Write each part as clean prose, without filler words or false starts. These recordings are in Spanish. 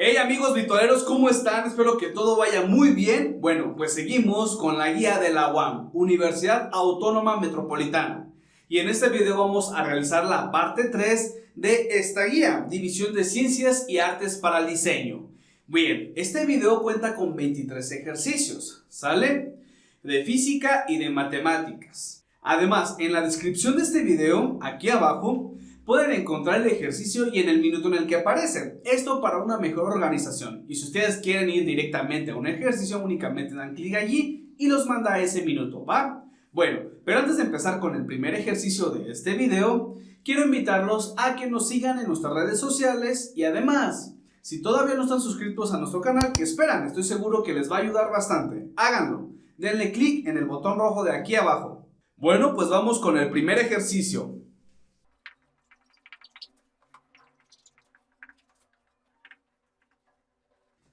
Hey amigos virtualeros, ¿cómo están? Espero que todo vaya muy bien. Bueno, pues seguimos con la guía de la UAM, Universidad Autónoma Metropolitana. Y en este video vamos a realizar la parte 3 de esta guía, División de Ciencias y Artes para el Diseño. Bien, este video cuenta con 23 ejercicios, ¿sale? De física y de matemáticas. Además, en la descripción de este video, aquí abajo, pueden encontrar el ejercicio y en el minuto en el que aparece. Esto para una mejor organización. Y si ustedes quieren ir directamente a un ejercicio, únicamente dan clic allí y los manda a ese minuto, ¿va? Bueno, pero antes de empezar con el primer ejercicio de este video, quiero invitarlos a que nos sigan en nuestras redes sociales y además, si todavía no están suscritos a nuestro canal, ¿qué esperan? Estoy seguro que les va a ayudar bastante. Háganlo. Denle clic en el botón rojo de aquí abajo. Bueno, pues vamos con el primer ejercicio.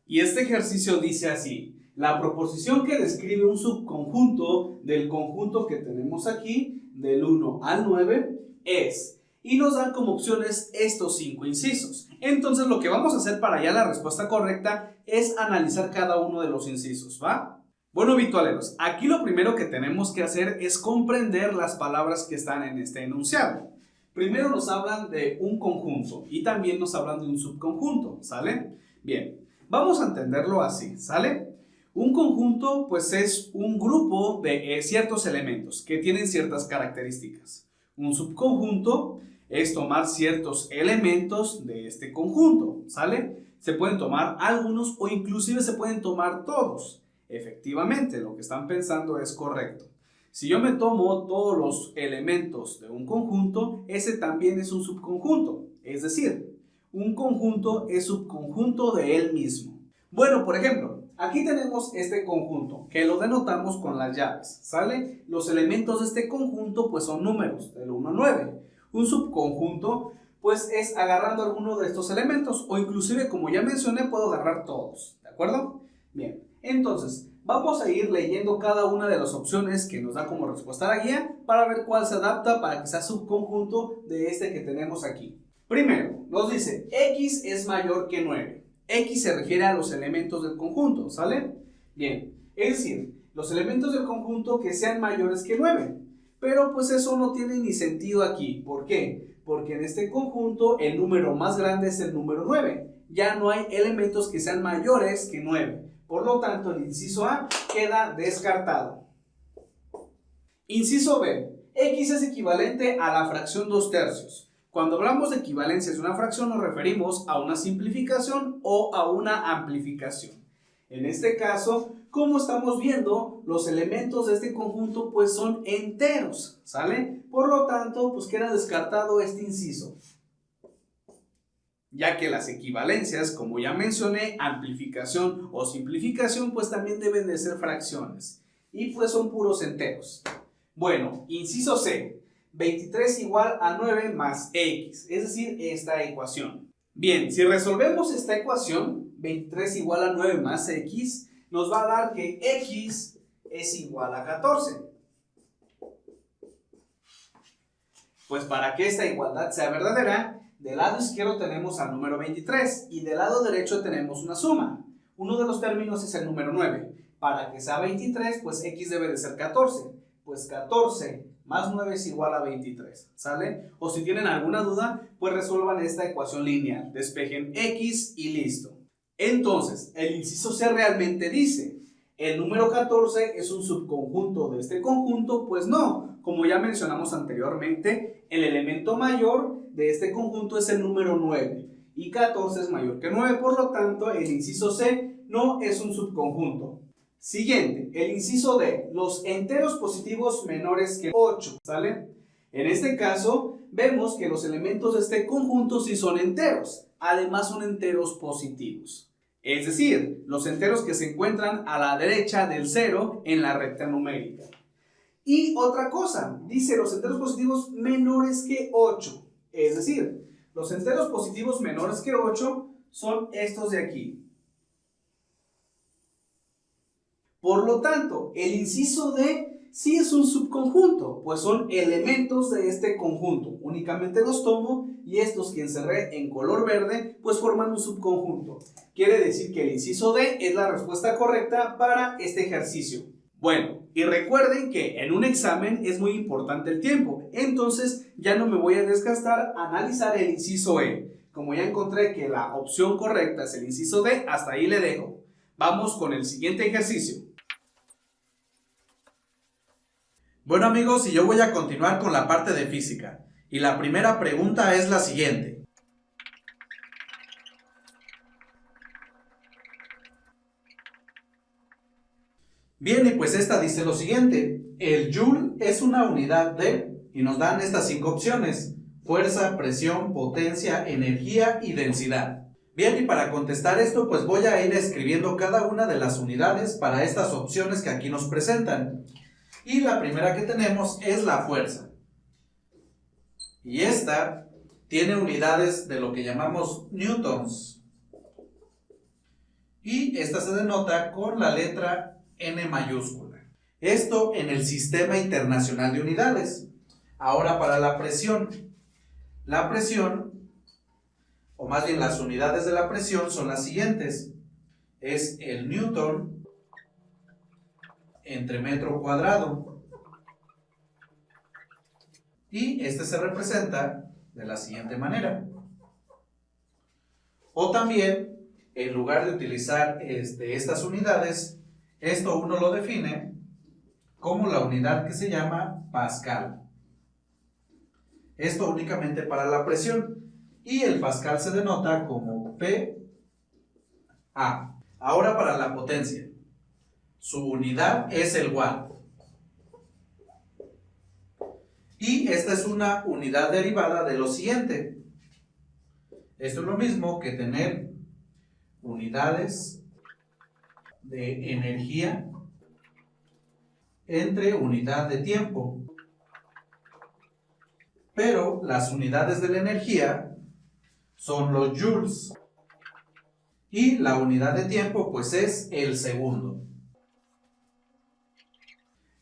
Y este ejercicio dice así: la proposición que describe un subconjunto del conjunto que tenemos aquí, del 1 al 9, es, y nos dan como opciones estos 5 incisos. Entonces lo que vamos a hacer para hallar la respuesta correcta es analizar cada uno de los incisos, ¿va? Bueno, virtualeros, aquí lo primero que tenemos que hacer es comprender las palabras que están en este enunciado. Primero nos hablan de un conjunto y también nos hablan de un subconjunto, ¿sale? Bien. Vamos a entenderlo así, ¿sale? Un conjunto, pues, es un grupo de ciertos elementos que tienen ciertas características. Un subconjunto es tomar ciertos elementos de este conjunto, ¿sale? Se pueden tomar algunos o inclusive se pueden tomar todos. Efectivamente, lo que están pensando es correcto. Si yo me tomo todos los elementos de un conjunto, ese también es un subconjunto, es decir, un conjunto es subconjunto de él mismo. Bueno, por ejemplo, aquí tenemos este conjunto, que lo denotamos con las llaves, ¿sale? Los elementos de este conjunto, pues, son números, del 1 al 9. Un subconjunto, pues, es agarrando alguno de estos elementos, o inclusive, como ya mencioné, puedo agarrar todos, ¿de acuerdo? Bien, entonces, vamos a ir leyendo cada una de las opciones que nos da como respuesta la guía, para ver cuál se adapta para que sea subconjunto de este que tenemos aquí. Primero, nos dice, X es mayor que 9. X se refiere a los elementos del conjunto, ¿sale? Bien, es decir, los elementos del conjunto que sean mayores que 9. Pero pues eso no tiene ni sentido aquí. ¿Por qué? Porque en este conjunto el número más grande es el número 9. Ya no hay elementos que sean mayores que 9. Por lo tanto, el inciso A queda descartado. Inciso B, X es equivalente a la fracción 2/3. Cuando hablamos de equivalencias de una fracción nos referimos a una simplificación o a una amplificación. En este caso, como estamos viendo, los elementos de este conjunto pues son enteros, ¿sale? Por lo tanto, pues queda descartado este inciso. Ya que las equivalencias, como ya mencioné, amplificación o simplificación, pues también deben de ser fracciones. Y pues son puros enteros. Bueno, inciso C. 23 igual a 9 más X, es decir, esta ecuación. Bien, si resolvemos esta ecuación, 23 igual a 9 más X, nos va a dar que X es igual a 14. Pues para que esta igualdad sea verdadera, del lado izquierdo tenemos al número 23 y del lado derecho tenemos una suma. Uno de los términos es el número 9. Para que sea 23, pues X debe de ser 14. Pues 14 más 9 es igual a 23, ¿sale? O si tienen alguna duda, pues resuelvan esta ecuación lineal. Despejen X y listo. Entonces, el inciso C realmente dice, ¿el número 14 es un subconjunto de este conjunto? Pues no. Como ya mencionamos anteriormente, el elemento mayor de este conjunto es el número 9. Y 14 es mayor que 9, por lo tanto, el inciso C no es un subconjunto. Siguiente, el inciso D, los enteros positivos menores que 8, ¿sale? En este caso, vemos que los elementos de este conjunto sí son enteros, además son enteros positivos. Es decir, los enteros que se encuentran a la derecha del 0 en la recta numérica. Y otra cosa, dice los enteros positivos menores que 8, es decir, los enteros positivos menores que 8 son estos de aquí. Por lo tanto, el inciso D Sí es un subconjunto, pues son elementos de este conjunto. Únicamente los tomo y estos que encerré en color verde, pues forman un subconjunto. Quiere decir que el inciso D es la respuesta correcta para este ejercicio. Bueno, y recuerden que en un examen es muy importante el tiempo, entonces ya no me voy a desgastar a analizar el inciso E. Como ya encontré que la opción correcta es el inciso D, hasta ahí le dejo. Vamos con el siguiente ejercicio. Bueno amigos, y yo voy a continuar con la parte de física. Y la primera pregunta es la siguiente. Bien, y pues esta dice lo siguiente. El Joule es una unidad de, y nos dan estas 5 opciones: fuerza, presión, potencia, energía y densidad. Bien, y para contestar esto, pues voy a ir escribiendo cada una de las unidades para estas opciones que aquí nos presentan. Y la primera que tenemos es la fuerza. Y esta tiene unidades de lo que llamamos newtons. Y esta se denota con la letra N mayúscula. Esto en el Sistema Internacional de Unidades. Ahora para la presión. La presión, o más bien las unidades de la presión son las siguientes. Es el newton entre metro cuadrado. Y este se representa de la siguiente manera. O también, en lugar de utilizar estas unidades, esto uno lo define como la unidad que se llama pascal. Esto únicamente para la presión. Y el pascal se denota como PA. Ahora para la potencia. Su unidad es el watt. Y esta es una unidad derivada de lo siguiente. Esto es lo mismo que tener unidades de energía entre unidad de tiempo. Pero las unidades de la energía son los joules. Y la unidad de tiempo pues es el segundo.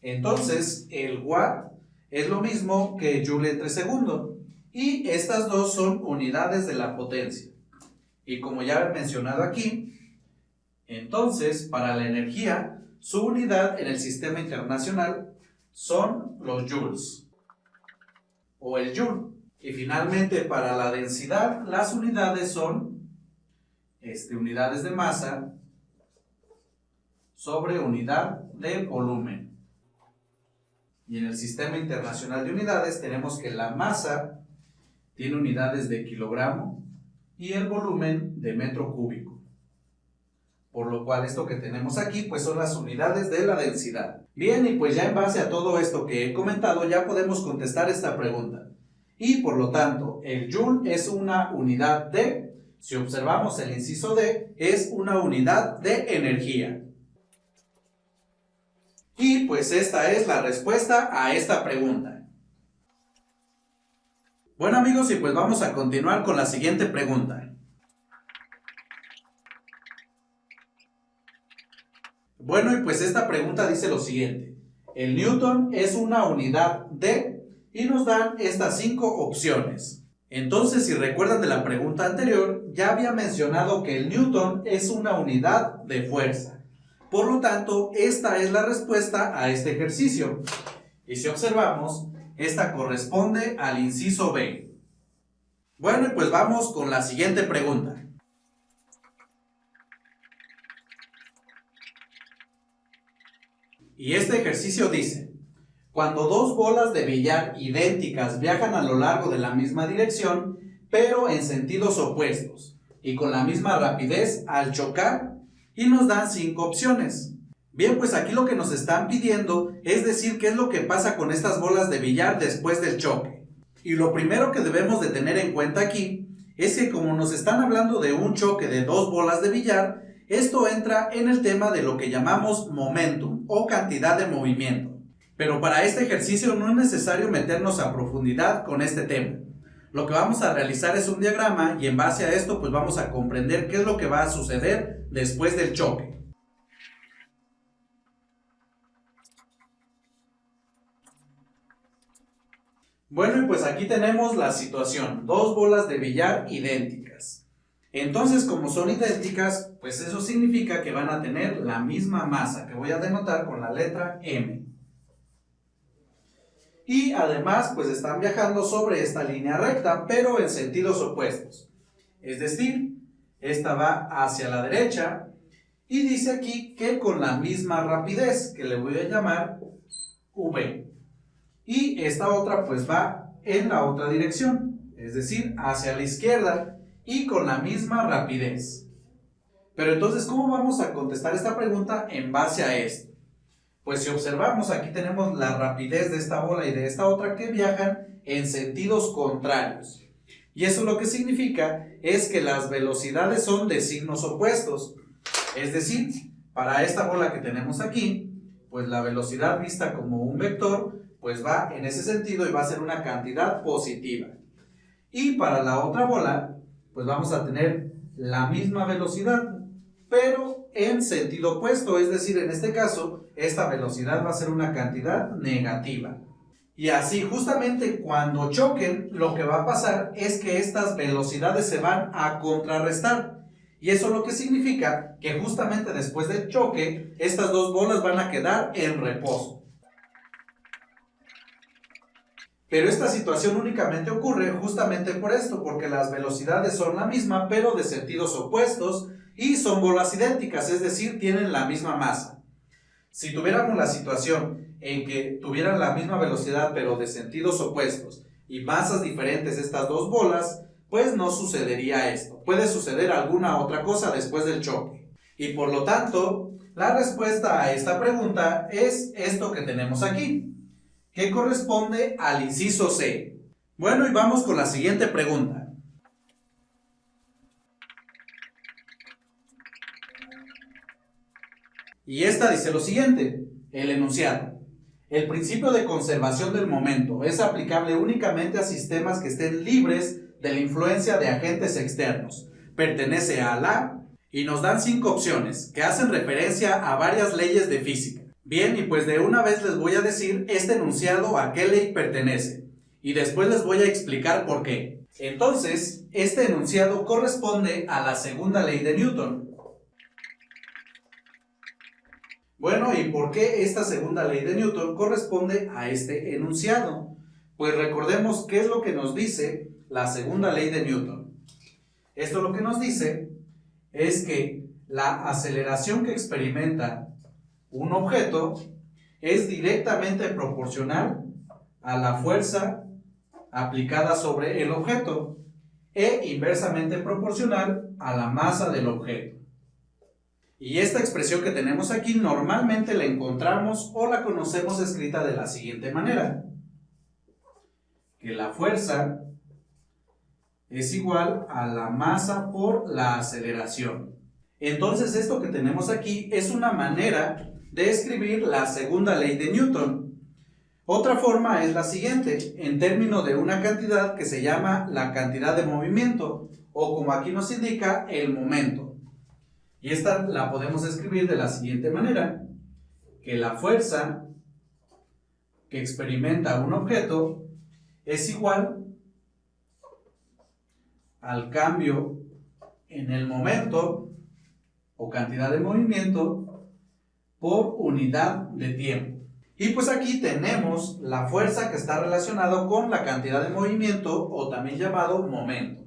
Entonces el watt es lo mismo que joule entre segundo. Y estas dos son unidades de la potencia. Y como ya he mencionado aquí, entonces para la energía, su unidad en el sistema internacional son los joules o el joule. Y finalmente para la densidad, las unidades son unidades de masa sobre unidad de volumen. Y en el sistema internacional de unidades tenemos que la masa tiene unidades de kilogramo y el volumen de metro cúbico. Por lo cual esto que tenemos aquí pues son las unidades de la densidad. Bien, y pues ya en base a todo esto que he comentado ya podemos contestar esta pregunta. Y por lo tanto el joule es una unidad de, si observamos el inciso D, es una unidad de energía. Y pues esta es la respuesta a esta pregunta. Bueno amigos, y pues vamos a continuar con la siguiente pregunta. Bueno, y pues esta pregunta dice lo siguiente. El newton es una unidad de, y nos dan estas 5 opciones. Entonces, si recuerdan de la pregunta anterior, ya había mencionado que el newton es una unidad de fuerza. Por lo tanto, esta es la respuesta a este ejercicio. Y si observamos, esta corresponde al inciso B. Bueno, y pues vamos con la siguiente pregunta. Y este ejercicio dice: cuando dos bolas de billar idénticas viajan a lo largo de la misma dirección, pero en sentidos opuestos, y con la misma rapidez al chocar, y nos dan 5 opciones. Bien, pues aquí lo que nos están pidiendo es decir qué es lo que pasa con estas bolas de billar después del choque. Y lo primero que debemos de tener en cuenta aquí es que como nos están hablando de un choque de 2 bolas de billar, esto entra en el tema de lo que llamamos momentum o cantidad de movimiento. Pero para este ejercicio no es necesario meternos a profundidad con este tema. Lo que vamos a realizar es un diagrama y en base a esto pues vamos a comprender qué es lo que va a suceder después del choque. Bueno, y pues aquí tenemos la situación, dos bolas de billar idénticas. Entonces, como son idénticas, pues eso significa que van a tener la misma masa, que voy a denotar con la letra M. Y además, pues están viajando sobre esta línea recta, pero en sentidos opuestos. Es decir, esta va hacia la derecha y dice aquí que con la misma rapidez, que le voy a llamar V. Y esta otra pues va en la otra dirección, es decir, hacia la izquierda y con la misma rapidez. Pero entonces, ¿cómo vamos a contestar esta pregunta en base a esto? Pues si observamos, aquí tenemos la rapidez de esta bola y de esta otra que viajan en sentidos contrarios. Y eso lo que significa es que las velocidades son de signos opuestos. Es decir, para esta bola que tenemos aquí, pues la velocidad vista como un vector, pues va en ese sentido y va a ser una cantidad positiva. Y para la otra bola, pues vamos a tener la misma velocidad, pero en sentido opuesto, es decir, en este caso, esta velocidad va a ser una cantidad negativa. Y así, justamente cuando choquen, lo que va a pasar es que estas velocidades se van a contrarrestar. Y eso lo que significa que justamente después del choque, estas dos bolas van a quedar en reposo. Pero esta situación únicamente ocurre justamente por esto, porque las velocidades son la misma, pero de sentidos opuestos, y son bolas idénticas, es decir, tienen la misma masa. Si tuviéramos la situación en que tuvieran la misma velocidad, pero de sentidos opuestos, y masas diferentes estas dos bolas, pues no sucedería esto. Puede suceder alguna otra cosa después del choque. Y por lo tanto, la respuesta a esta pregunta es esto que tenemos aquí, que corresponde al inciso C. Bueno, y vamos con la siguiente pregunta. Y esta dice lo siguiente, el enunciado. El principio de conservación del momento es aplicable únicamente a sistemas que estén libres de la influencia de agentes externos. Pertenece a la... y nos dan 5 opciones que hacen referencia a varias leyes de física. Bien, y pues de una vez les voy a decir este enunciado a qué ley pertenece. Y después les voy a explicar por qué. Entonces, este enunciado corresponde a la segunda ley de Newton. Bueno, ¿y por qué esta segunda ley de Newton corresponde a este enunciado? Pues recordemos qué es lo que nos dice la segunda ley de Newton. Esto lo que nos dice es que la aceleración que experimenta un objeto es directamente proporcional a la fuerza aplicada sobre el objeto e inversamente proporcional a la masa del objeto. Y esta expresión que tenemos aquí normalmente la encontramos o la conocemos escrita de la siguiente manera: que la fuerza es igual a la masa por la aceleración. Entonces esto que tenemos aquí es una manera de escribir la segunda ley de Newton. Otra forma es la siguiente, en términos de una cantidad que se llama la cantidad de movimiento, o como aquí nos indica, el momento. Y esta la podemos escribir de la siguiente manera, que la fuerza que experimenta un objeto es igual al cambio en el momento o cantidad de movimiento por unidad de tiempo. Y pues aquí tenemos la fuerza que está relacionada con la cantidad de movimiento o también llamado momento.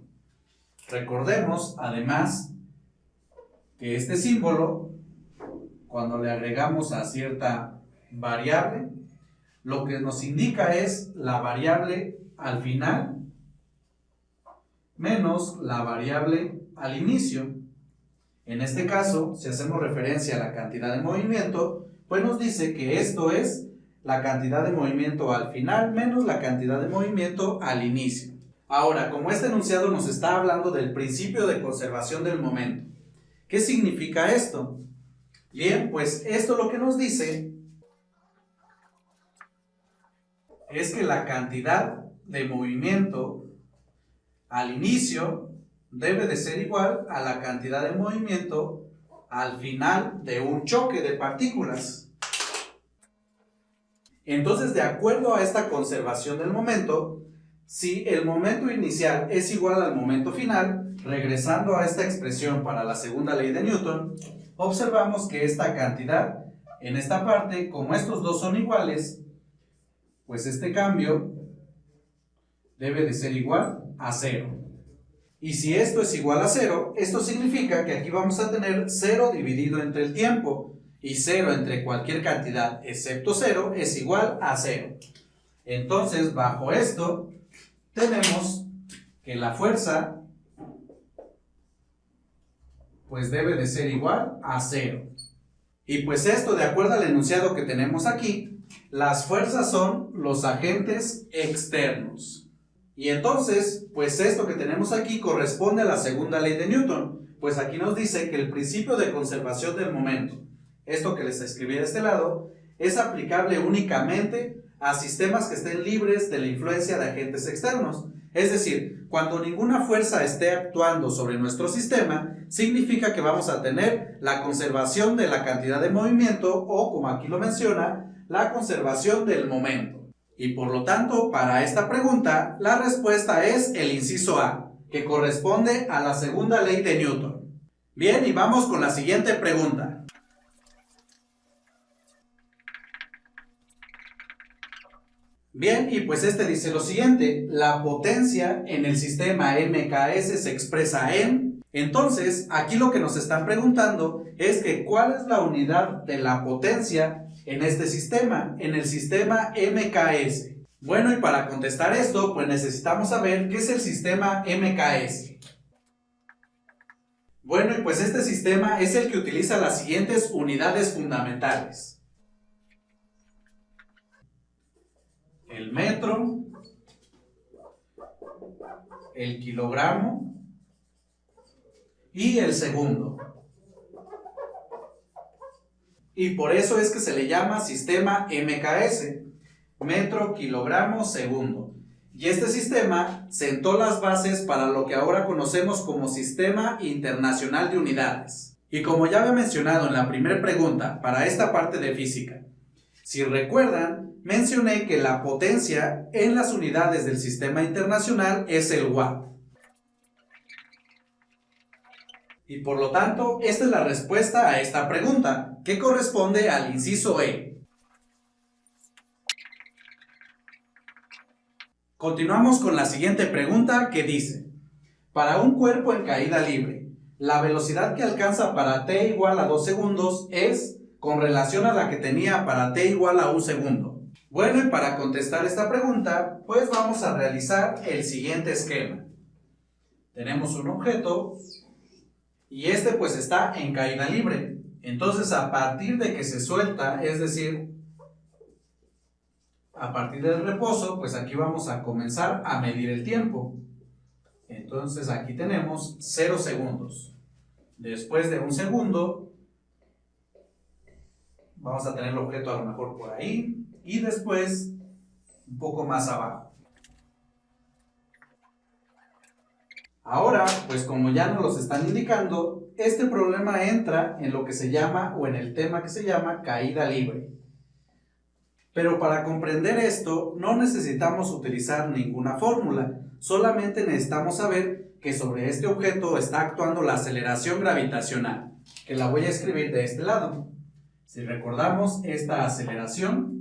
Recordemos además que este símbolo, cuando le agregamos a cierta variable, lo que nos indica es la variable al final menos la variable al inicio. En este caso, si hacemos referencia a la cantidad de movimiento, pues nos dice que esto es la cantidad de movimiento al final menos la cantidad de movimiento al inicio. Ahora, como este enunciado nos está hablando del principio de conservación del momento, ¿qué significa esto? Bien, pues esto lo que nos dice es que la cantidad de movimiento al inicio debe de ser igual a la cantidad de movimiento al final de un choque de partículas. Entonces, de acuerdo a esta conservación del momento, si el momento inicial es igual al momento final, regresando a esta expresión para la segunda ley de Newton, observamos que esta cantidad, en esta parte, como estos dos son iguales, pues este cambio debe de ser igual a 0. Y si esto es igual a 0, esto significa que aquí vamos a tener 0 dividido entre el tiempo, y 0 entre cualquier cantidad excepto 0 es igual a 0. Entonces, bajo esto, tenemos que la fuerza pues debe de ser igual a 0. Y pues esto, de acuerdo al enunciado que tenemos aquí, las fuerzas son los agentes externos. Y entonces, pues esto que tenemos aquí corresponde a la segunda ley de Newton, pues aquí nos dice que el principio de conservación del momento, esto que les escribí de este lado, es aplicable únicamente a sistemas que estén libres de la influencia de agentes externos. Es decir, cuando ninguna fuerza esté actuando sobre nuestro sistema, significa que vamos a tener la conservación de la cantidad de movimiento o, como aquí lo menciona, la conservación del momento. Y por lo tanto, para esta pregunta, la respuesta es el inciso A, que corresponde a la segunda ley de Newton. Bien, y vamos con la siguiente pregunta. Bien, y pues este dice lo siguiente: la potencia en el sistema MKS se expresa en... Entonces, aquí lo que nos están preguntando es que ¿cuál es la unidad de la potencia en este sistema, en el sistema MKS? Bueno, y para contestar esto, pues necesitamos saber qué es el sistema MKS. Bueno, y pues este sistema es el que utiliza las siguientes unidades fundamentales: el metro, el kilogramo y el segundo. Y por eso es que se le llama sistema MKS, metro, kilogramo, segundo. Y este sistema sentó las bases para lo que ahora conocemos como Sistema Internacional de Unidades. Y como ya había mencionado en la primera pregunta para esta parte de física, si recuerdan, mencioné que la potencia en las unidades del sistema internacional es el watt. Y por lo tanto, esta es la respuesta a esta pregunta, que corresponde al inciso E. Continuamos con la siguiente pregunta, que dice: para un cuerpo en caída libre, la velocidad que alcanza para t igual a 2 segundos es con relación a la que tenía para t igual a 1 segundo. Bueno, y para contestar esta pregunta, pues vamos a realizar el siguiente esquema. Tenemos un objeto y este pues está en caída libre. Entonces, a partir de que se suelta, es decir, a partir del reposo, pues aquí vamos a comenzar a medir el tiempo. Entonces aquí tenemos 0 segundos. Después de 1 segundo, vamos a tener el objeto a lo mejor por ahí, y después un poco más abajo. Ahora, pues como ya nos los están indicando, este problema entra en lo que se llama, o en el tema que se llama, caída libre. Pero para comprender esto, no necesitamos utilizar ninguna fórmula, solamente necesitamos saber que sobre este objeto está actuando la aceleración gravitacional, que la voy a escribir de este lado. Si recordamos, esta aceleración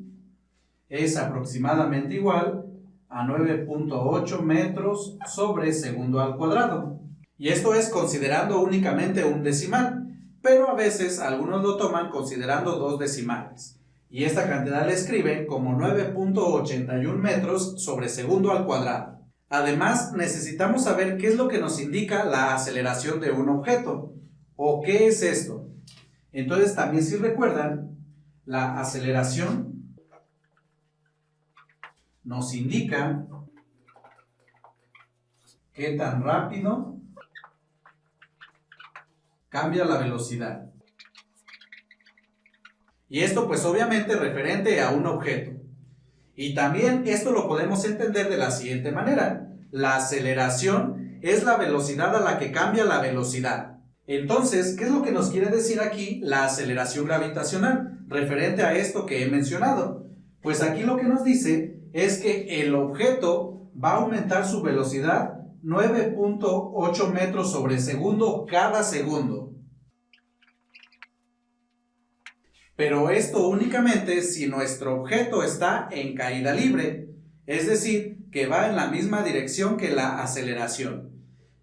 es aproximadamente igual a 9.8 metros sobre segundo al cuadrado. Y esto es considerando únicamente un decimal, pero a veces algunos lo toman considerando 2 decimales. Y esta cantidad la escriben como 9.81 metros sobre segundo al cuadrado. Además, necesitamos saber qué es lo que nos indica la aceleración de un objeto, o qué es esto. Entonces, también si recuerdan, la aceleración nos indica qué tan rápido cambia la velocidad. Y esto pues obviamente referente a un objeto. Y también esto lo podemos entender de la siguiente manera: la aceleración es la velocidad a la que cambia la velocidad. Entonces, ¿qué es lo que nos quiere decir aquí la aceleración gravitacional referente a esto que he mencionado? Pues aquí lo que nos dice es que el objeto va a aumentar su velocidad 9.8 metros sobre segundo cada segundo. Pero esto únicamente si nuestro objeto está en caída libre, es decir, que va en la misma dirección que la aceleración.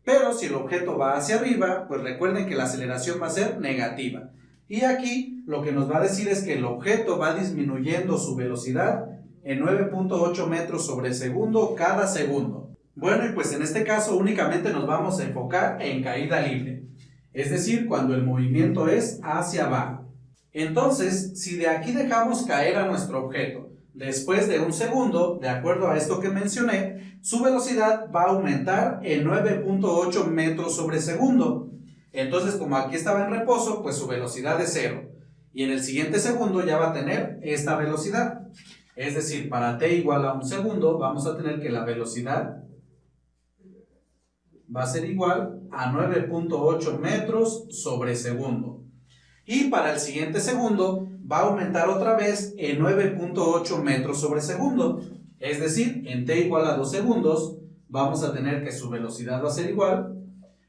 Pero si el objeto va hacia arriba, pues recuerden que la aceleración va a ser negativa. Y aquí lo que nos va a decir es que el objeto va disminuyendo su velocidad en 9.8 metros sobre segundo cada segundo. Bueno, y pues en este caso únicamente nos vamos a enfocar en caída libre, es decir, cuando el movimiento es hacia abajo. Entonces, si de aquí dejamos caer a nuestro objeto después de un segundo, de acuerdo a esto que mencioné, su velocidad va a aumentar en 9.8 metros sobre segundo. Entonces, como aquí estaba en reposo, pues su velocidad es 0. Y en el siguiente segundo ya va a tener esta velocidad. Es decir, para t igual a un segundo, vamos a tener que la velocidad va a ser igual a 9.8 metros sobre segundo. Y para el siguiente segundo va a aumentar otra vez en 9.8 metros sobre segundo. Es decir, en t igual a 2 segundos vamos a tener que su velocidad va a ser igual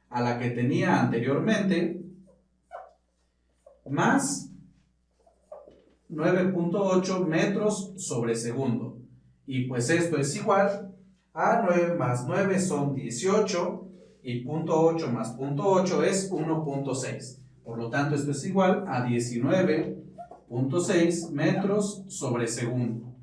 a la que tenía anteriormente más 9.8 metros sobre segundo. Y pues esto es igual a 9 más 9 son 18 y 0.8 más 0.8 es 1.6. Por lo tanto, esto es igual a 19.6 metros sobre segundo.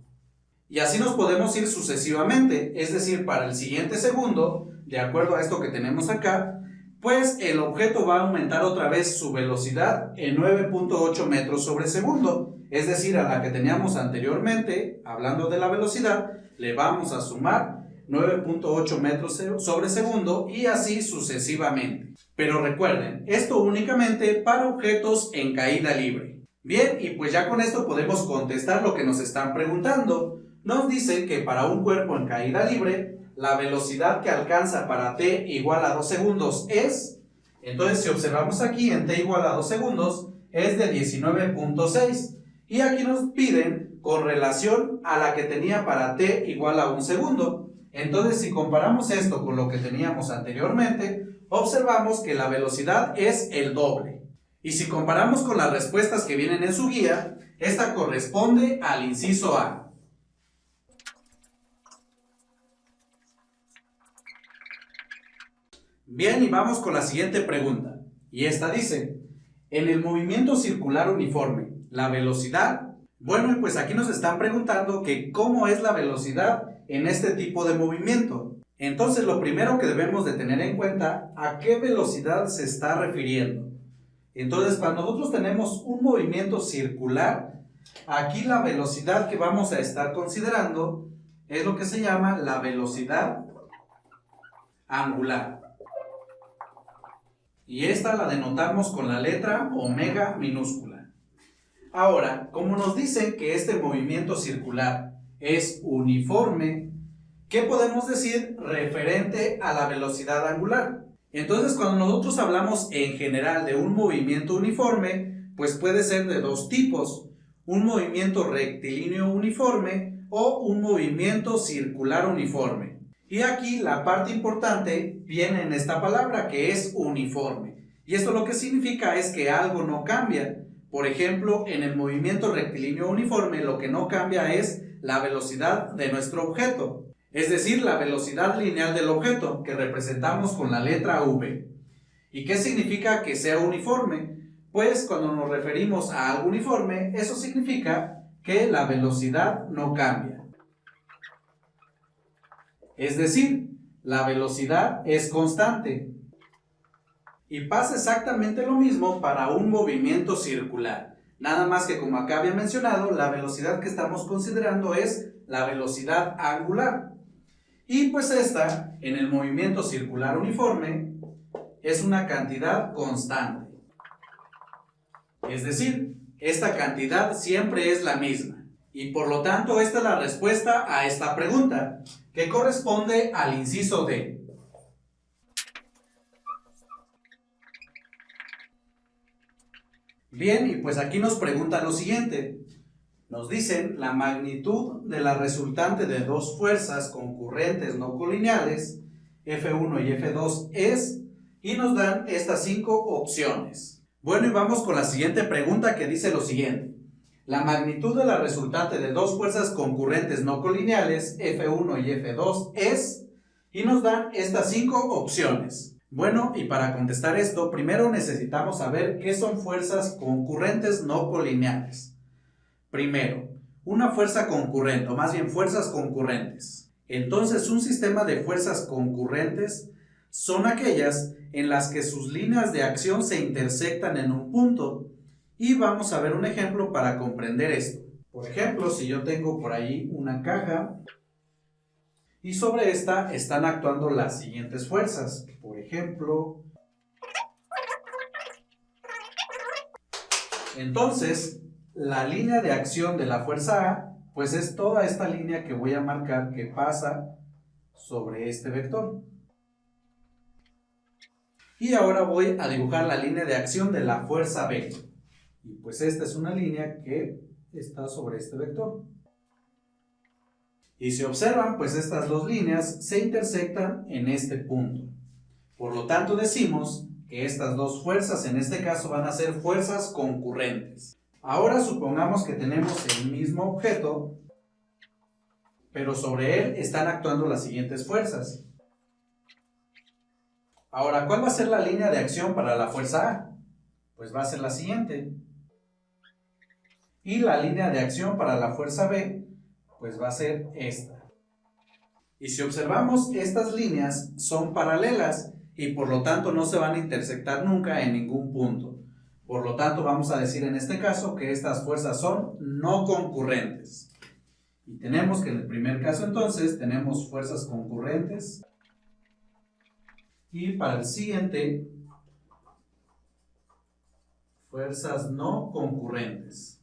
Y así nos podemos ir sucesivamente, es decir, para el siguiente segundo, de acuerdo a esto que tenemos acá, pues el objeto va a aumentar otra vez su velocidad en 9.8 metros sobre segundo, es decir, a la que teníamos anteriormente, hablando de la velocidad, le vamos a sumar 9.8 metros sobre segundo y así sucesivamente. Pero recuerden, esto únicamente para objetos en caída libre. Bien, y pues ya con esto podemos contestar lo que nos están preguntando. Nos dice que para un cuerpo en caída libre, la velocidad que alcanza para t igual a 2 segundos es, entonces si observamos aquí en t igual a 2 segundos, es de 19.6. Y aquí nos piden con relación a la que tenía para t igual a 1 segundo. Entonces si comparamos esto con lo que teníamos anteriormente, observamos que la velocidad es el doble. Y si comparamos con las respuestas que vienen en su guía, esta corresponde al inciso A. Bien, y vamos con la siguiente pregunta. Y esta dice, en el movimiento circular uniforme, ¿la velocidad? Bueno, y pues aquí nos están preguntando que cómo es la velocidad en este tipo de movimiento. Entonces, lo primero que debemos de tener en cuenta, ¿a qué velocidad se está refiriendo? Entonces, cuando nosotros tenemos un movimiento circular, aquí la velocidad que vamos a estar considerando es lo que se llama la velocidad angular. Y esta la denotamos con la letra omega minúscula. Ahora, como nos dicen que este movimiento circular es uniforme, ¿qué podemos decir referente a la velocidad angular? Entonces, cuando nosotros hablamos en general de un movimiento uniforme, pues puede ser de dos tipos: un movimiento rectilíneo uniforme o un movimiento circular uniforme. Y aquí la parte importante viene en esta palabra, que es uniforme. Y esto lo que significa es que algo no cambia. Por ejemplo, en el movimiento rectilíneo uniforme lo que no cambia es la velocidad de nuestro objeto, es decir, la velocidad lineal del objeto, que representamos con la letra V. ¿Y qué significa que sea uniforme? Pues cuando nos referimos a algo uniforme, eso significa que la velocidad no cambia. Es decir, la velocidad es constante. Y pasa exactamente lo mismo para un movimiento circular. Nada más que, como acá había mencionado, la velocidad que estamos considerando es la velocidad angular. Y pues esta, en el movimiento circular uniforme, es una cantidad constante. Es decir, esta cantidad siempre es la misma. Y por lo tanto, esta es la respuesta a esta pregunta, que corresponde al inciso D. Bien, y pues aquí nos pregunta lo siguiente. Nos dicen la magnitud de la resultante de dos fuerzas concurrentes no colineales, F1 y F2 es, y nos dan estas 5 opciones. Bueno, y vamos con la siguiente pregunta que dice lo siguiente. La magnitud de la resultante de dos fuerzas concurrentes no colineales, F1 y F2 es, y nos dan estas 5 opciones. Bueno, y para contestar esto, primero necesitamos saber qué son fuerzas concurrentes no colineales. Primero, una fuerza concurrente, o más bien fuerzas concurrentes. Entonces, un sistema de fuerzas concurrentes son aquellas en las que sus líneas de acción se intersectan en un punto. Y vamos a ver un ejemplo para comprender esto. Por ejemplo, si yo tengo por ahí una caja y sobre esta están actuando las siguientes fuerzas. Por ejemplo, entonces, la línea de acción de la fuerza A, pues es toda esta línea que voy a marcar que pasa sobre este vector. Y ahora voy a dibujar la línea de acción de la fuerza B. Y pues esta es una línea que está sobre este vector. Y si observan, pues estas dos líneas se intersectan en este punto. Por lo tanto, decimos que estas dos fuerzas en este caso van a ser fuerzas concurrentes. Ahora supongamos que tenemos el mismo objeto, pero sobre él están actuando las siguientes fuerzas. Ahora, ¿cuál va a ser la línea de acción para la fuerza A? Pues va a ser la siguiente. Y la línea de acción para la fuerza B, pues va a ser esta. Y si observamos, estas líneas son paralelas y por lo tanto no se van a intersectar nunca en ningún punto. Por lo tanto, vamos a decir en este caso que estas fuerzas son no concurrentes. Y tenemos que en el primer caso entonces tenemos fuerzas concurrentes. Y para el siguiente, fuerzas no concurrentes.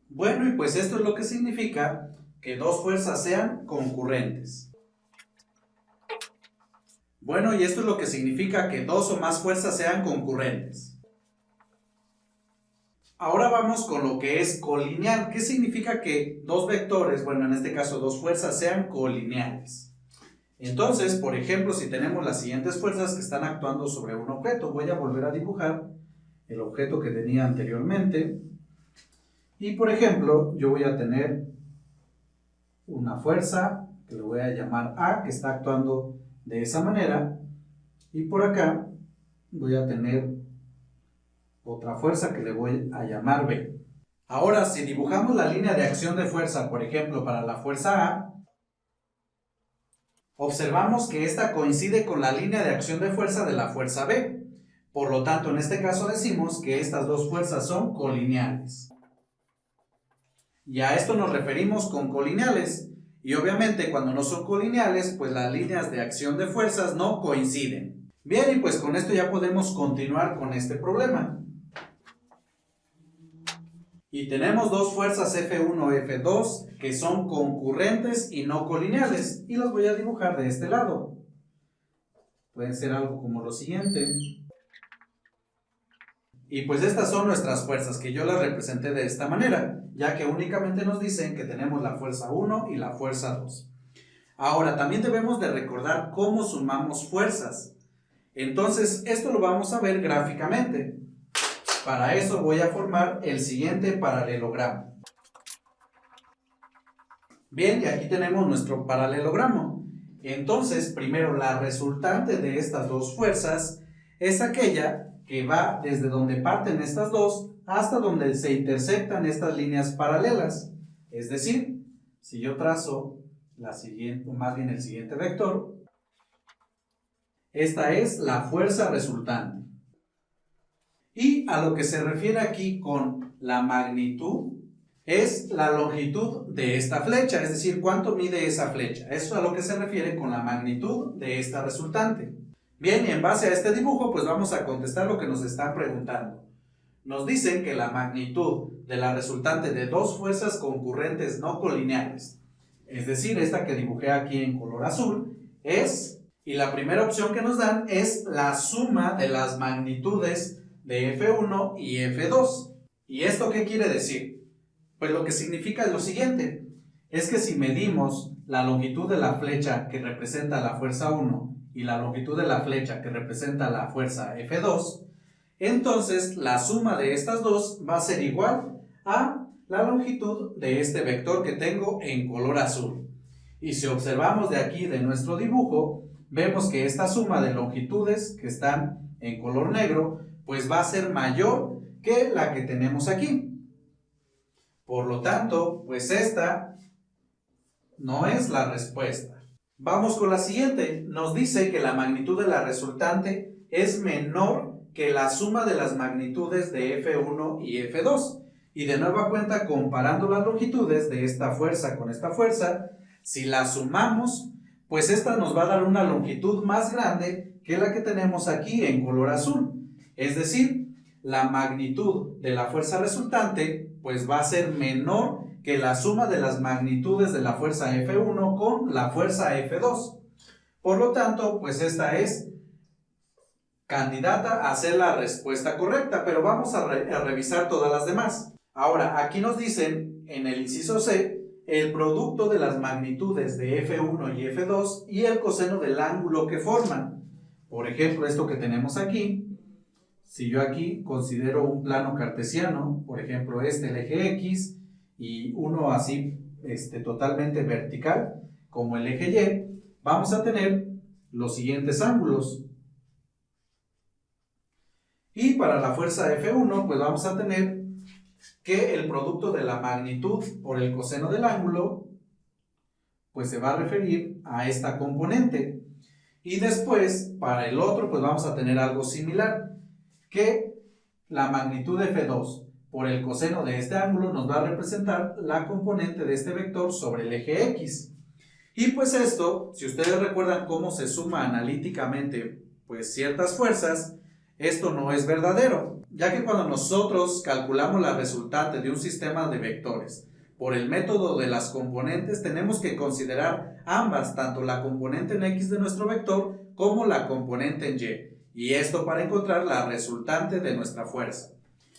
Bueno, y pues esto es lo que significa que dos fuerzas sean concurrentes. Bueno, y esto es lo que significa que dos o más fuerzas sean concurrentes. Ahora vamos con lo que es colineal. ¿Qué significa que dos vectores, bueno, en este caso dos fuerzas, sean colineales? Entonces, por ejemplo, si tenemos las siguientes fuerzas que están actuando sobre un objeto, voy a volver a dibujar el objeto que tenía anteriormente. Y por ejemplo, yo voy a tener una fuerza que le voy a llamar A, que está actuando de esa manera. Y por acá voy a tener otra fuerza que le voy a llamar B. Ahora, si dibujamos la línea de acción de fuerza, por ejemplo, para la fuerza A, observamos que esta coincide con la línea de acción de fuerza de la fuerza B. Por lo tanto, en este caso decimos que estas dos fuerzas son colineales. Y a esto nos referimos con colineales. Y obviamente cuando no son colineales, pues las líneas de acción de fuerzas no coinciden. Bien, y pues con esto ya podemos continuar con este problema. Y tenemos dos fuerzas F1 y F2 que son concurrentes y no colineales. Y las voy a dibujar de este lado. Pueden ser algo como lo siguiente. Y pues estas son nuestras fuerzas, que yo las representé de esta manera, ya que únicamente nos dicen que tenemos la fuerza 1 y la fuerza 2. Ahora, también debemos de recordar cómo sumamos fuerzas. Entonces, esto lo vamos a ver gráficamente. Para eso voy a formar el siguiente paralelogramo. Bien, y aquí tenemos nuestro paralelogramo. Entonces, primero la resultante de estas dos fuerzas es aquella que va desde donde parten estas dos hasta donde se intersectan estas líneas paralelas. Es decir, si yo trazo la siguiente, o más bien el siguiente vector, esta es la fuerza resultante. Y a lo que se refiere aquí con la magnitud, es la longitud de esta flecha, es decir, cuánto mide esa flecha. Eso es a lo que se refiere con la magnitud de esta resultante. Bien, y en base a este dibujo, pues vamos a contestar lo que nos están preguntando. Nos dicen que la magnitud de la resultante de dos fuerzas concurrentes no colineales, es decir, esta que dibujé aquí en color azul, es, y la primera opción que nos dan es la suma de las magnitudes de F1 y F2. ¿Y esto qué quiere decir? Pues lo que significa es lo siguiente, es que si medimos la longitud de la flecha que representa la fuerza 1 y la longitud de la flecha que representa la fuerza F2, entonces la suma de estas dos va a ser igual a la longitud de este vector que tengo en color azul. Y si observamos de aquí de nuestro dibujo, vemos que esta suma de longitudes que están en color negro, pues va a ser mayor que la que tenemos aquí. Por lo tanto, pues esta no es la respuesta. Vamos con la siguiente. Nos dice que la magnitud de la resultante es menor que la suma de las magnitudes de F1 y F2. Y de nueva cuenta, comparando las longitudes de esta fuerza con esta fuerza, si la sumamos, pues esta nos va a dar una longitud más grande que la que tenemos aquí en color azul. Es decir, la magnitud de la fuerza resultante pues va a ser menor que la suma de las magnitudes de la fuerza F1 con la fuerza F2. Por lo tanto, pues esta es candidata a ser la respuesta correcta, pero vamos a revisar todas las demás. Ahora, aquí nos dicen en el inciso C el producto de las magnitudes de F1 y F2 y el coseno del ángulo que forman. Por ejemplo, esto que tenemos aquí, si yo aquí considero un plano cartesiano, por ejemplo el eje X y uno así totalmente vertical como el eje Y, vamos a tener los siguientes ángulos. Y para la fuerza F1 pues vamos a tener que el producto de la magnitud por el coseno del ángulo pues se va a referir a esta componente. Y después para el otro pues vamos a tener algo similar, que la magnitud de F2 por el coseno de este ángulo nos va a representar la componente de este vector sobre el eje X. Y pues esto, si ustedes recuerdan cómo se suma analíticamente pues ciertas fuerzas, esto no es verdadero, ya que cuando nosotros calculamos la resultante de un sistema de vectores por el método de las componentes, tenemos que considerar ambas, tanto la componente en X de nuestro vector como la componente en Y. Y esto para encontrar la resultante de nuestra fuerza.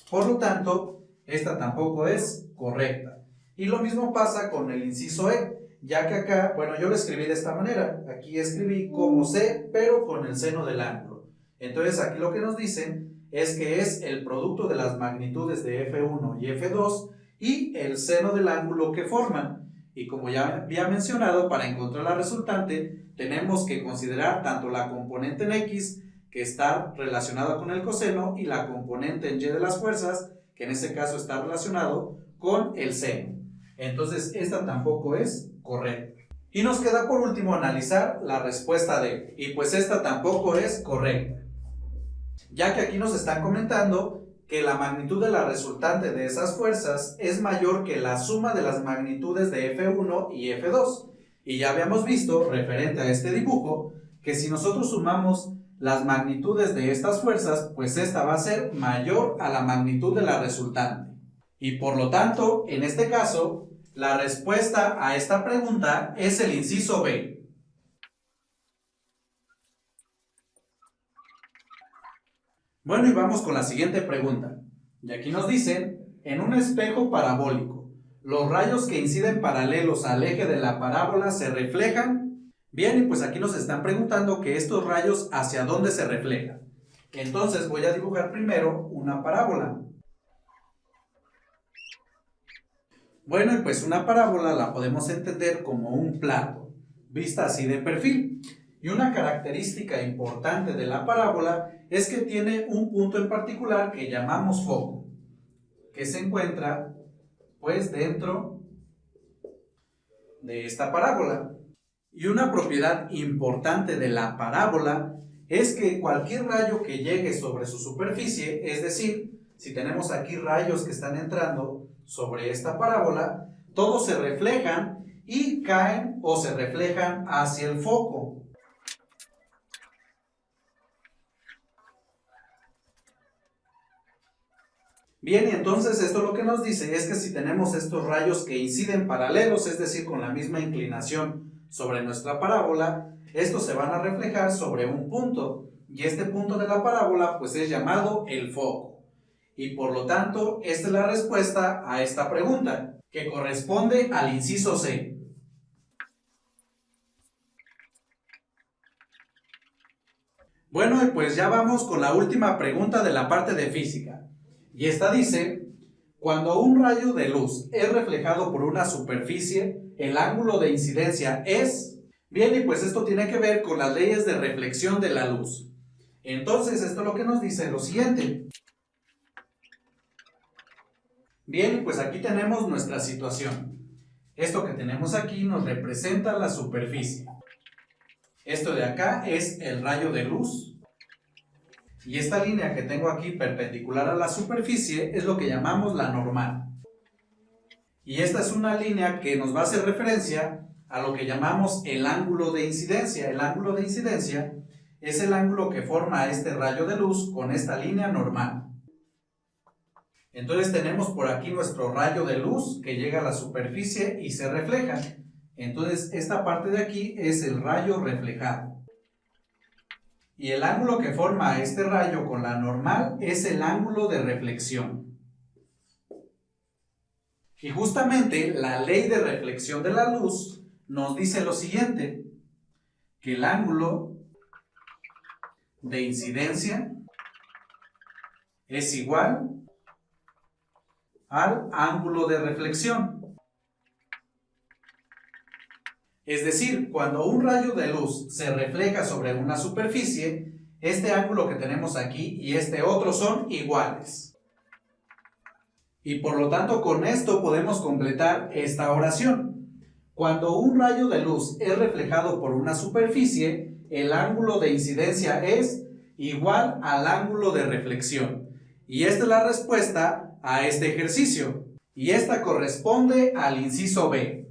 Por lo tanto, esta tampoco es correcta. Y lo mismo pasa con el inciso E, ya que acá, bueno, yo lo escribí de esta manera. Aquí escribí como C, pero con el seno del ángulo. Entonces aquí lo que nos dicen es que es el producto de las magnitudes de F1 y F2 y el seno del ángulo que forman. Y como ya había mencionado, para encontrar la resultante tenemos que considerar tanto la componente en X, que está relacionada con el coseno, y la componente en Y de las fuerzas, que en este caso está relacionado con el seno. Entonces esta tampoco es correcta. Y nos queda por último analizar la respuesta D, y pues esta tampoco es correcta, ya que aquí nos están comentando que la magnitud de la resultante de esas fuerzas es mayor que la suma de las magnitudes de F1 y F2. Y ya habíamos visto, referente a este dibujo, que si nosotros sumamos las magnitudes de estas fuerzas, pues esta va a ser mayor a la magnitud de la resultante. Y por lo tanto, en este caso, la respuesta a esta pregunta es el inciso B. Bueno, y vamos con la siguiente pregunta. Y aquí nos dicen, en un espejo parabólico, ¿los rayos que inciden paralelos al eje de la parábola se reflejan? Bien, y pues aquí nos están preguntando que estos rayos hacia dónde se reflejan. Entonces voy a dibujar primero una parábola. Bueno, y pues una parábola la podemos entender como un plato, vista así de perfil. Y una característica importante de la parábola es que tiene un punto en particular que llamamos foco, que se encuentra pues dentro de esta parábola. Y una propiedad importante de la parábola es que cualquier rayo que llegue sobre su superficie, es decir, si tenemos aquí rayos que están entrando sobre esta parábola, todos se reflejan y caen o se reflejan hacia el foco. Bien, y entonces esto lo que nos dice es que si tenemos estos rayos que inciden paralelos, es decir, con la misma inclinación sobre nuestra parábola, estos se van a reflejar sobre un punto, y este punto de la parábola pues es llamado el foco. Y por lo tanto, esta es la respuesta a esta pregunta. que corresponde al inciso C. Bueno, y pues ya vamos con la última pregunta de la parte de física. Y esta dice, cuando un rayo de luz es reflejado por una superficie, el ángulo de incidencia es... Bien, y pues esto tiene que ver con las leyes de reflexión de la luz. Entonces, esto es lo que nos dice lo siguiente. Bien, y pues aquí tenemos nuestra situación. Esto que tenemos aquí nos representa la superficie. Esto de acá es el rayo de luz. Y esta línea que tengo aquí perpendicular a la superficie es lo que llamamos la normal. Y esta es una línea que nos va a hacer referencia a lo que llamamos el ángulo de incidencia. El ángulo de incidencia es el ángulo que forma este rayo de luz con esta línea normal. Entonces tenemos por aquí nuestro rayo de luz que llega a la superficie y se refleja. Entonces esta parte de aquí es el rayo reflejado. Y el ángulo que forma este rayo con la normal es el ángulo de reflexión. Y justamente la ley de reflexión de la luz nos dice lo siguiente, que el ángulo de incidencia es igual al ángulo de reflexión. Es decir, cuando un rayo de luz se refleja sobre una superficie, este ángulo que tenemos aquí y este otro son iguales. Y por lo tanto, con esto podemos completar esta oración. Cuando un rayo de luz es reflejado por una superficie, el ángulo de incidencia es igual al ángulo de reflexión. Y esta es la respuesta a este ejercicio. Y esta corresponde al inciso B.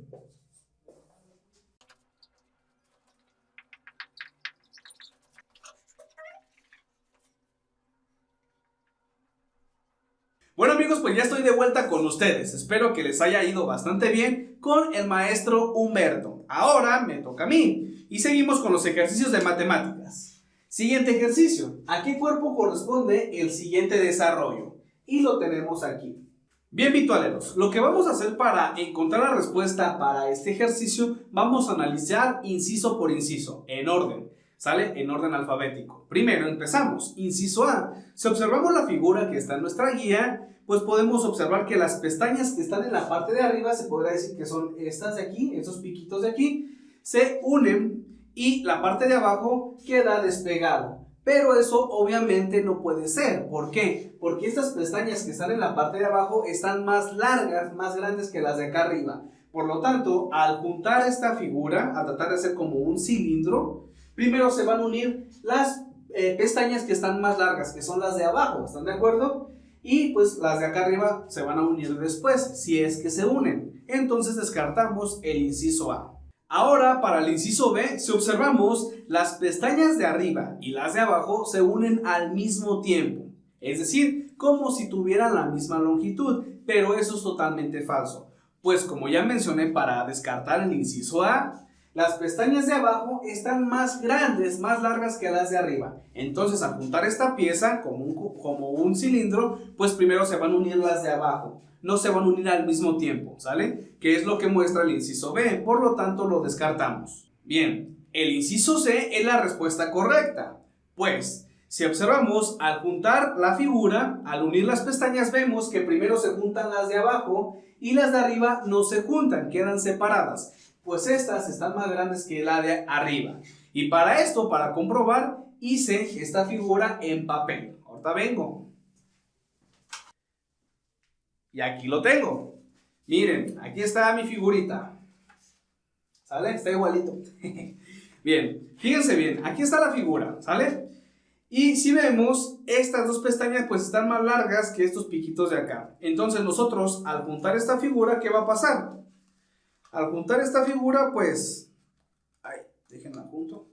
Bueno amigos, pues ya estoy de vuelta con ustedes. Espero que les haya ido bastante bien con el maestro Humberto. Ahora me toca a mí. Y seguimos con los ejercicios de matemáticas. Siguiente ejercicio. ¿A qué cuerpo corresponde el siguiente desarrollo? Y lo tenemos aquí. Bien, virtualeros, lo que vamos a hacer para encontrar la respuesta para este ejercicio, vamos a analizar inciso por inciso, en orden. ¿Sale? En orden alfabético. Primero empezamos. Inciso A. Si observamos la figura que está en nuestra guía, pues podemos observar que las pestañas que están en la parte de arriba, se podría decir que son estas de aquí, estos piquitos de aquí, se unen y la parte de abajo queda despegado. Pero eso obviamente no puede ser. ¿Por qué? Porque estas pestañas que están en la parte de abajo están más largas, más grandes que las de acá arriba. Por lo tanto, al juntar esta figura, a tratar de hacer como un cilindro, primero se van a unir las pestañas que están más largas, que son las de abajo, ¿están de acuerdo? Y pues las de acá arriba se van a unir después, si es que se unen. Entonces descartamos el inciso A. Ahora para el inciso B, si observamos, las pestañas de arriba y las de abajo se unen al mismo tiempo. Es decir, como si tuvieran la misma longitud, pero eso es totalmente falso. Pues como ya mencioné, para descartar el inciso A, las pestañas de abajo están más grandes, más largas que las de arriba. Entonces, al juntar esta pieza como un cilindro, pues primero se van a unir las de abajo. No se van a unir al mismo tiempo, ¿sale? Que es lo que muestra el inciso B. Por lo tanto, lo descartamos. Bien, el inciso C es la respuesta correcta. Pues, si observamos, al juntar la figura, al unir las pestañas, vemos que primero se juntan las de abajo y las de arriba no se juntan, quedan separadas. Pues estas están más grandes que la de arriba. Y para esto, para comprobar, hice esta figura en papel. Ahorita vengo. Y aquí lo tengo. Miren, aquí está mi figurita. ¿Sale? Está igualito. Bien, fíjense bien. Aquí está la figura, ¿sale? Y si vemos, estas dos pestañas pues están más largas que estos piquitos de acá. Entonces nosotros, al juntar esta figura, ¿qué va a pasar? Al juntar esta figura, pues, déjenla junto.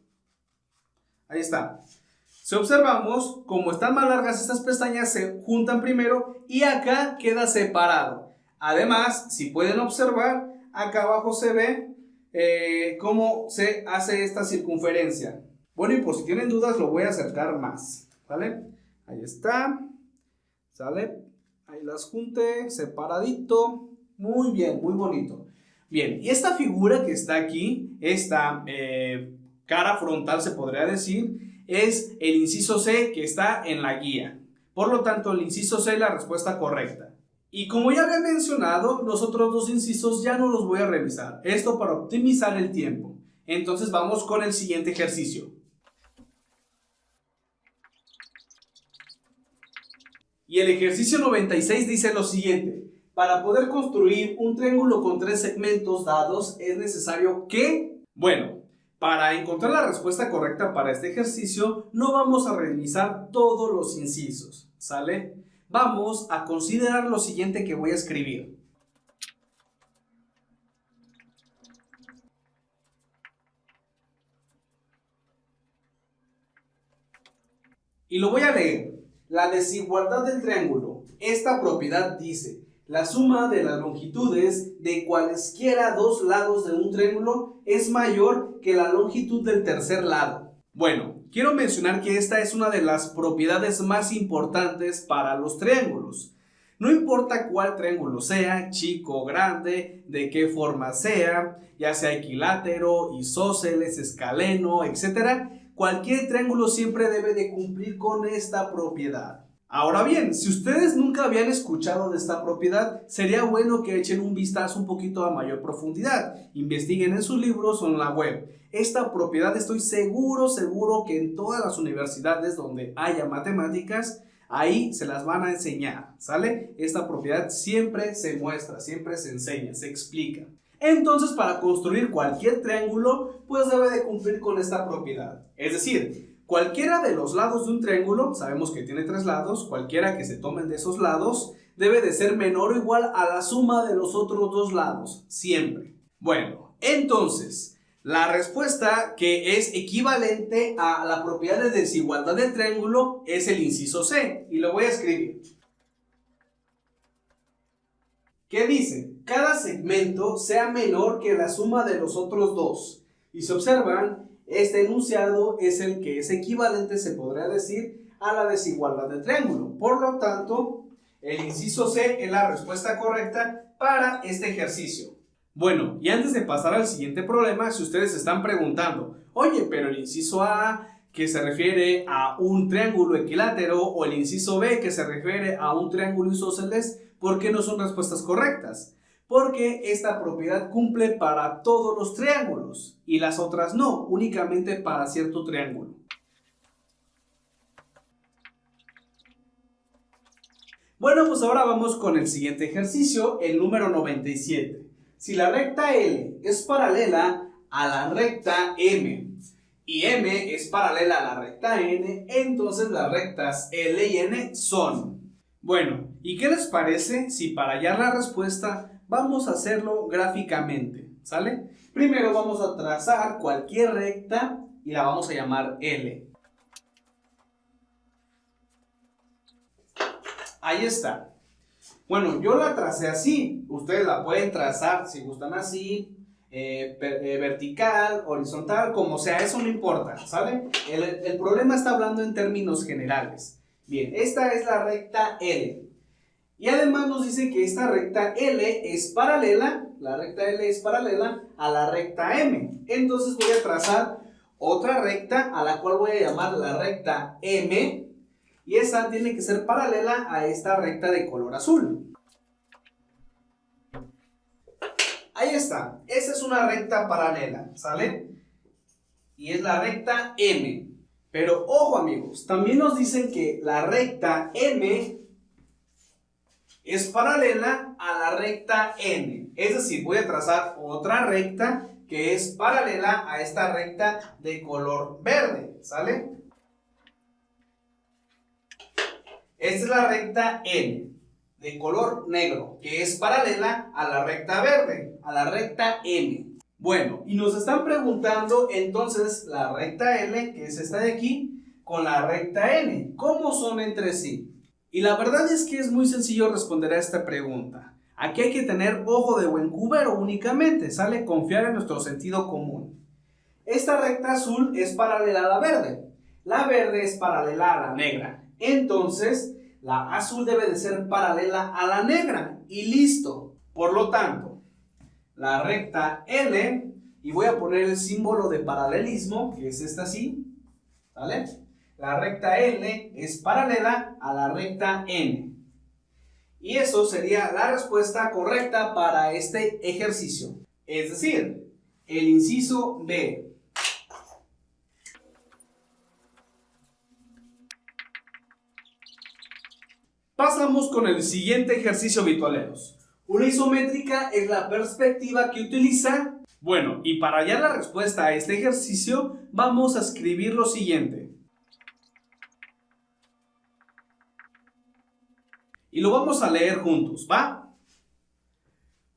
Ahí está. Si observamos, como están más largas estas pestañas, se juntan primero y acá queda separado. Además, si pueden observar, acá abajo se ve cómo se hace esta circunferencia. Bueno, y por si tienen dudas, lo voy a acercar más. ¿Vale? Ahí está. ¿Sale? Ahí las junté, separadito. Muy bien, muy bonito. Bien, y esta figura que está aquí, esta cara frontal se podría decir, es el inciso C que está en la guía. Por lo tanto, el inciso C es la respuesta correcta. Y como ya había mencionado, los otros dos incisos ya no los voy a revisar. Esto para optimizar el tiempo. Entonces vamos con el siguiente ejercicio. Y el ejercicio 96 dice lo siguiente. Para poder construir un triángulo con 3 segmentos dados es necesario que... Bueno, para encontrar la respuesta correcta para este ejercicio no vamos a revisar todos los incisos, ¿sale? Vamos a considerar lo siguiente que voy a escribir. Y lo voy a leer. La desigualdad del triángulo. Esta propiedad dice, la suma de las longitudes de cualesquiera dos lados de un triángulo es mayor que la longitud del tercer lado. Bueno, quiero mencionar que esta es una de las propiedades más importantes para los triángulos. No importa cuál triángulo sea, chico o grande, de qué forma sea, ya sea equilátero, isósceles, escaleno, etc. Cualquier triángulo siempre debe de cumplir con esta propiedad. Ahora bien, si ustedes nunca habían escuchado de esta propiedad, sería bueno que echen un vistazo un poquito a mayor profundidad. Investiguen en sus libros o en la web. Esta propiedad estoy seguro que en todas las universidades donde haya matemáticas, ahí se las van a enseñar, ¿sale? Esta propiedad siempre se muestra, siempre se enseña, se explica. Entonces, para construir cualquier triángulo, pues debe de cumplir con esta propiedad. Es decir, cualquiera de los lados de un triángulo, sabemos que tiene 3 lados, cualquiera que se tomen de esos lados, debe de ser menor o igual a la suma de los otros 2 lados, siempre. Bueno, entonces, la respuesta que es equivalente a la propiedad de desigualdad del triángulo es el inciso C, y lo voy a escribir. ¿Qué dice? Cada segmento sea menor que la suma de los otros 2. Y si observan, este enunciado es el que es equivalente, se podría decir, a la desigualdad del triángulo. Por lo tanto, el inciso C es la respuesta correcta para este ejercicio. Bueno, y antes de pasar al siguiente problema, si ustedes se están preguntando, oye, pero el inciso A, que se refiere a un triángulo equilátero, o el inciso B, que se refiere a un triángulo isósceles, ¿por qué no son respuestas correctas? Porque esta propiedad cumple para todos los triángulos y las otras no, únicamente para cierto triángulo. Bueno, pues ahora vamos con el siguiente ejercicio, el número 97. Si la recta L es paralela a la recta M y M es paralela a la recta N, entonces las rectas L y N son... Bueno, ¿y qué les parece si para hallar la respuesta vamos a hacerlo gráficamente? ¿Sale? Primero vamos a trazar cualquier recta y la vamos a llamar L. Ahí está. Bueno, yo la tracé así. Ustedes la pueden trazar si gustan así, vertical, horizontal, como sea, eso no importa, ¿sale? El problema está hablando en términos generales. Bien, esta es la recta L. Y además nos dice que esta recta L es paralela, la recta L es paralela a la recta M. Entonces voy a trazar otra recta a la cual voy a llamar la recta M. Y esa tiene que ser paralela a esta recta de color azul. Ahí está, esa es una recta paralela, ¿sale? Y es la recta M. Pero ojo amigos, también nos dicen que la recta M es paralela a la recta N. Es decir, voy a trazar otra recta que es paralela a esta recta de color verde, ¿sale? Esta es la recta N de color negro, que es paralela a la recta verde, a la recta M. Bueno, y nos están preguntando entonces la recta L, que es esta de aquí, con la recta N, ¿cómo son entre sí? Y la verdad es que es muy sencillo responder a esta pregunta. Aquí hay que tener ojo de buen cubero únicamente, ¿sale? Confiar en nuestro sentido común. Esta recta azul es paralela a la verde es paralela a la negra. Entonces, la azul debe de ser paralela a la negra y listo. Por lo tanto, la recta L, y voy a poner el símbolo de paralelismo, que es esta así, ¿vale? La recta L es paralela a la recta N. Y eso sería la respuesta correcta para este ejercicio. Es decir, el inciso B. Pasamos con el siguiente ejercicio, vitualeros. Una isométrica es la perspectiva que utiliza. Bueno, y para hallar la respuesta a este ejercicio, vamos a escribir lo siguiente. Y lo vamos a leer juntos, ¿va?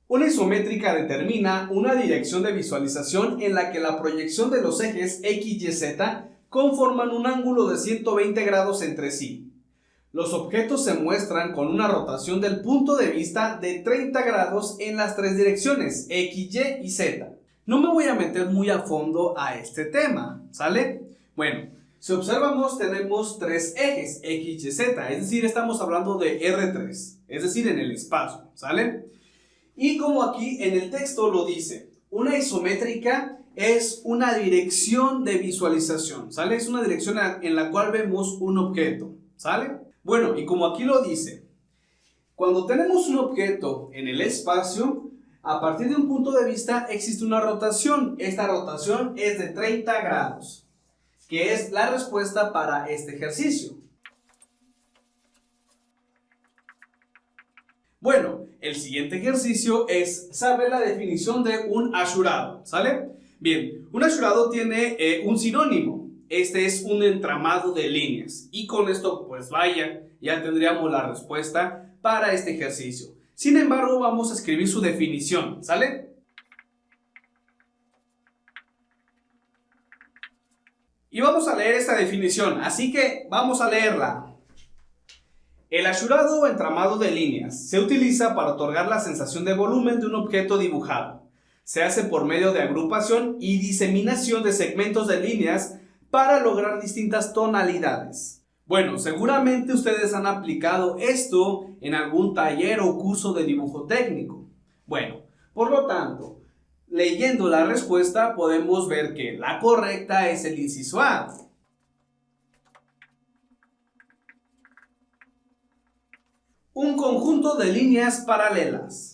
Una isométrica determina una dirección de visualización en la que la proyección de los ejes X, Y, Z conforman un ángulo de 120 grados entre sí. Los objetos se muestran con una rotación del punto de vista de 30 grados en las tres direcciones, X, Y y Z. No me voy a meter muy a fondo a este tema, ¿sale? Bueno, si observamos tenemos tres ejes, X, Y, Z, es decir, estamos hablando de R3, es decir, en el espacio, ¿sale? Y como aquí en el texto lo dice, una isométrica es una dirección de visualización, ¿sale? Es una dirección en la cual vemos un objeto, ¿sale? Bueno, y como aquí lo dice, cuando tenemos un objeto en el espacio, a partir de un punto de vista existe una rotación. Esta rotación es de 30 grados, que es la respuesta para este ejercicio. Bueno, el siguiente ejercicio es saber la definición de un asurado, ¿sale? Bien, un asurado tiene un sinónimo. Este es un entramado de líneas. Y con esto, pues vaya, ya tendríamos la respuesta para este ejercicio. Sin embargo, vamos a escribir su definición, ¿sale? Y vamos a leer esta definición, así que vamos a leerla. El asurado o entramado de líneas se utiliza para otorgar la sensación de volumen de un objeto dibujado. Se hace por medio de agrupación y diseminación de segmentos de líneas para lograr distintas tonalidades. Bueno, seguramente ustedes han aplicado esto en algún taller o curso de dibujo técnico. Bueno, por lo tanto, leyendo la respuesta podemos ver que la correcta es el inciso A. Un conjunto de líneas paralelas.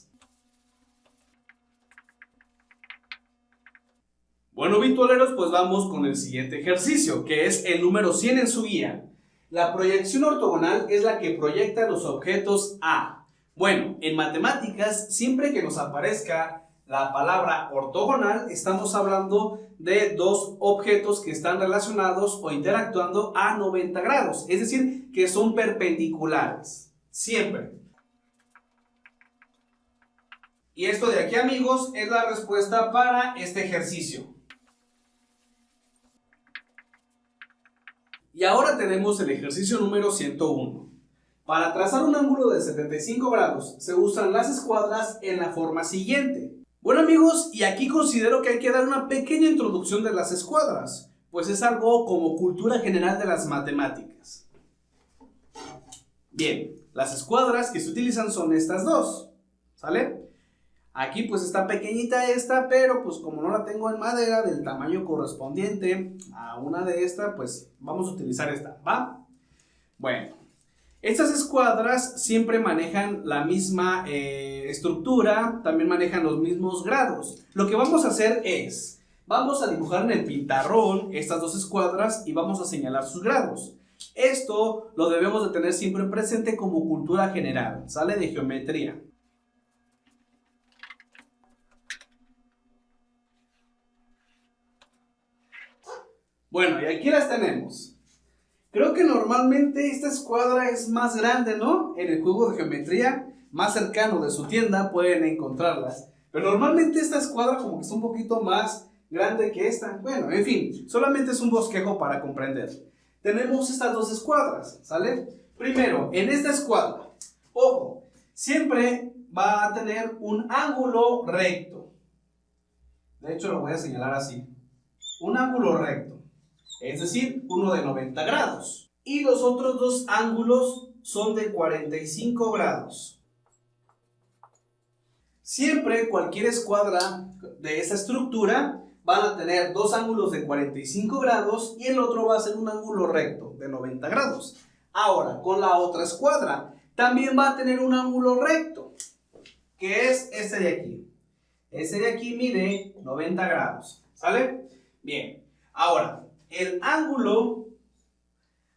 Bueno, vitualeros, pues vamos con el siguiente ejercicio, que es el número 100 en su guía. La proyección ortogonal es la que proyecta los objetos A. Bueno, en matemáticas, siempre que nos aparezca la palabra ortogonal, estamos hablando de dos objetos que están relacionados o interactuando a 90 grados, es decir, que son perpendiculares, siempre. Y esto de aquí, amigos, es la respuesta para este ejercicio. Y ahora tenemos el ejercicio número 101. Para trazar un ángulo de 75 grados se usan las escuadras en la forma siguiente. Bueno, amigos, y aquí considero que hay que dar una pequeña introducción de las escuadras, pues es algo como cultura general de las matemáticas. Bien, las escuadras que se utilizan son estas dos, ¿sale? Aquí pues está pequeñita esta, pero pues como no la tengo en madera del tamaño correspondiente a una de estas, pues vamos a utilizar esta, ¿va? Bueno, estas escuadras siempre manejan la misma estructura, también manejan los mismos grados. Lo que vamos a hacer es, vamos a dibujar en el pintarrón estas dos escuadras y vamos a señalar sus grados. Esto lo debemos de tener siempre presente como cultura general, ¿sale? De geometría. Bueno, y aquí las tenemos. Creo que normalmente esta escuadra es más grande, ¿no? En el juego de geometría más cercano de su tienda pueden encontrarlas. Pero normalmente esta escuadra como que es un poquito más grande que esta. Bueno, en fin, solamente es un bosquejo para comprender. Tenemos estas dos escuadras, ¿sale? Primero, en esta escuadra, ojo, siempre va a tener un ángulo recto. De hecho, lo voy a señalar así. Un ángulo recto. Es decir, uno de 90 grados. Y los otros dos ángulos son de 45 grados. Siempre cualquier escuadra de esta estructura van a tener dos ángulos de 45 grados y el otro va a ser un ángulo recto de 90 grados. Ahora, con la otra escuadra, también va a tener un ángulo recto, que es este de aquí. Este de aquí mide 90 grados, ¿sale? Bien, ahora, el ángulo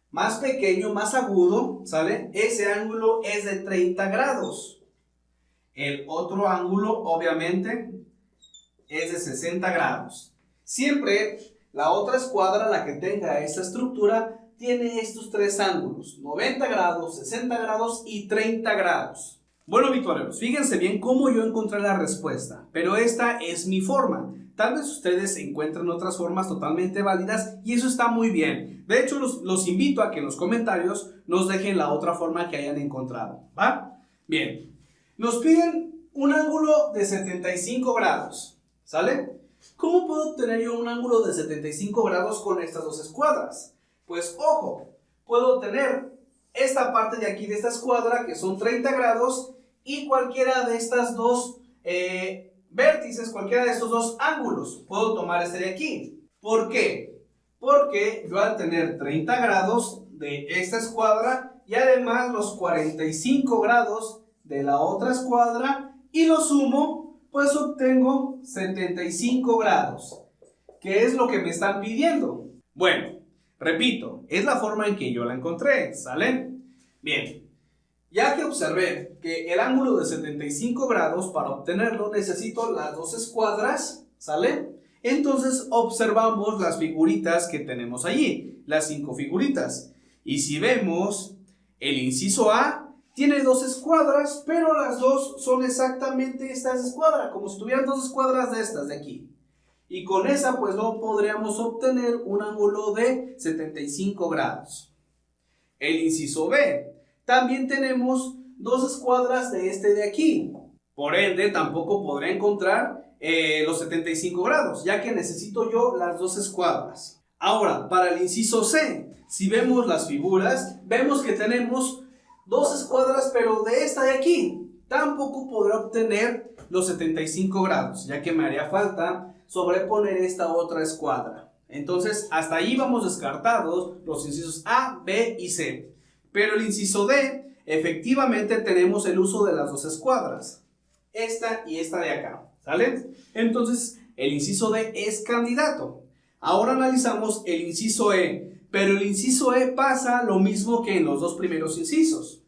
más pequeño, más agudo, ¿sale? Ese ángulo es de 30 grados. El otro ángulo, obviamente, es de 60 grados. Siempre la otra escuadra, la que tenga esta estructura, tiene estos tres ángulos, 90 grados, 60 grados y 30 grados. Bueno, vitualeros, fíjense bien cómo yo encontré la respuesta, pero esta es mi forma. Tal vez ustedes encuentren otras formas totalmente válidas y eso está muy bien. De hecho, los invito a que en los comentarios nos dejen la otra forma que hayan encontrado, ¿va? Bien, nos piden un ángulo de 75 grados, ¿sale? ¿Cómo puedo obtener yo un ángulo de 75 grados con estas dos escuadras? Pues ojo, puedo tener esta parte de aquí de esta escuadra que son 30 grados y cualquiera de estas dos vértices, cualquiera de estos dos ángulos. Puedo tomar este de aquí. ¿Por qué? Porque yo al tener 30 grados de esta escuadra y además los 45 grados de la otra escuadra y lo sumo, pues obtengo 75 grados. ¿Qué es lo que me están pidiendo? Bueno, repito, es la forma en que yo la encontré, ¿sale? Bien, ya que observé que el ángulo de 75 grados, para obtenerlo necesito las dos escuadras, ¿sale? Entonces observamos las figuritas que tenemos allí, las 5 figuritas. Y si vemos, el inciso A tiene dos escuadras, pero las dos son exactamente estas escuadras, como si tuvieran dos escuadras de estas de aquí. Y con esa pues no podríamos obtener un ángulo de 75 grados. El inciso B, también tenemos dos escuadras de este de aquí. Por ende, tampoco podré encontrar los 75 grados, ya que necesito yo las dos escuadras. Ahora, para el inciso C, si vemos las figuras, vemos que tenemos dos escuadras, pero de esta de aquí. Tampoco podré obtener los 75 grados, ya que me haría falta sobreponer esta otra escuadra. Entonces, hasta ahí vamos descartados los incisos A, B y C. Pero el inciso D, efectivamente tenemos el uso de las dos escuadras. Esta y esta de acá, ¿sale? Entonces, el inciso D es candidato. Ahora analizamos el inciso E, pero el inciso E pasa lo mismo que en los dos primeros incisos.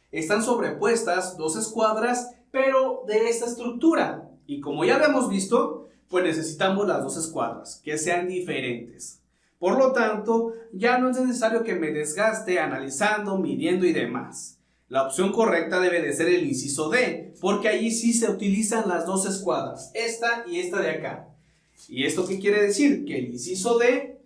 Están sobrepuestas dos escuadras, pero de esta estructura. Y como ya habíamos visto, pues necesitamos las dos escuadras, que sean diferentes. Por lo tanto, ya no es necesario que me desgaste analizando, midiendo y demás. La opción correcta debe de ser el inciso D, porque allí sí se utilizan las dos escuadras, esta y esta de acá. ¿Y esto qué quiere decir? Que el inciso D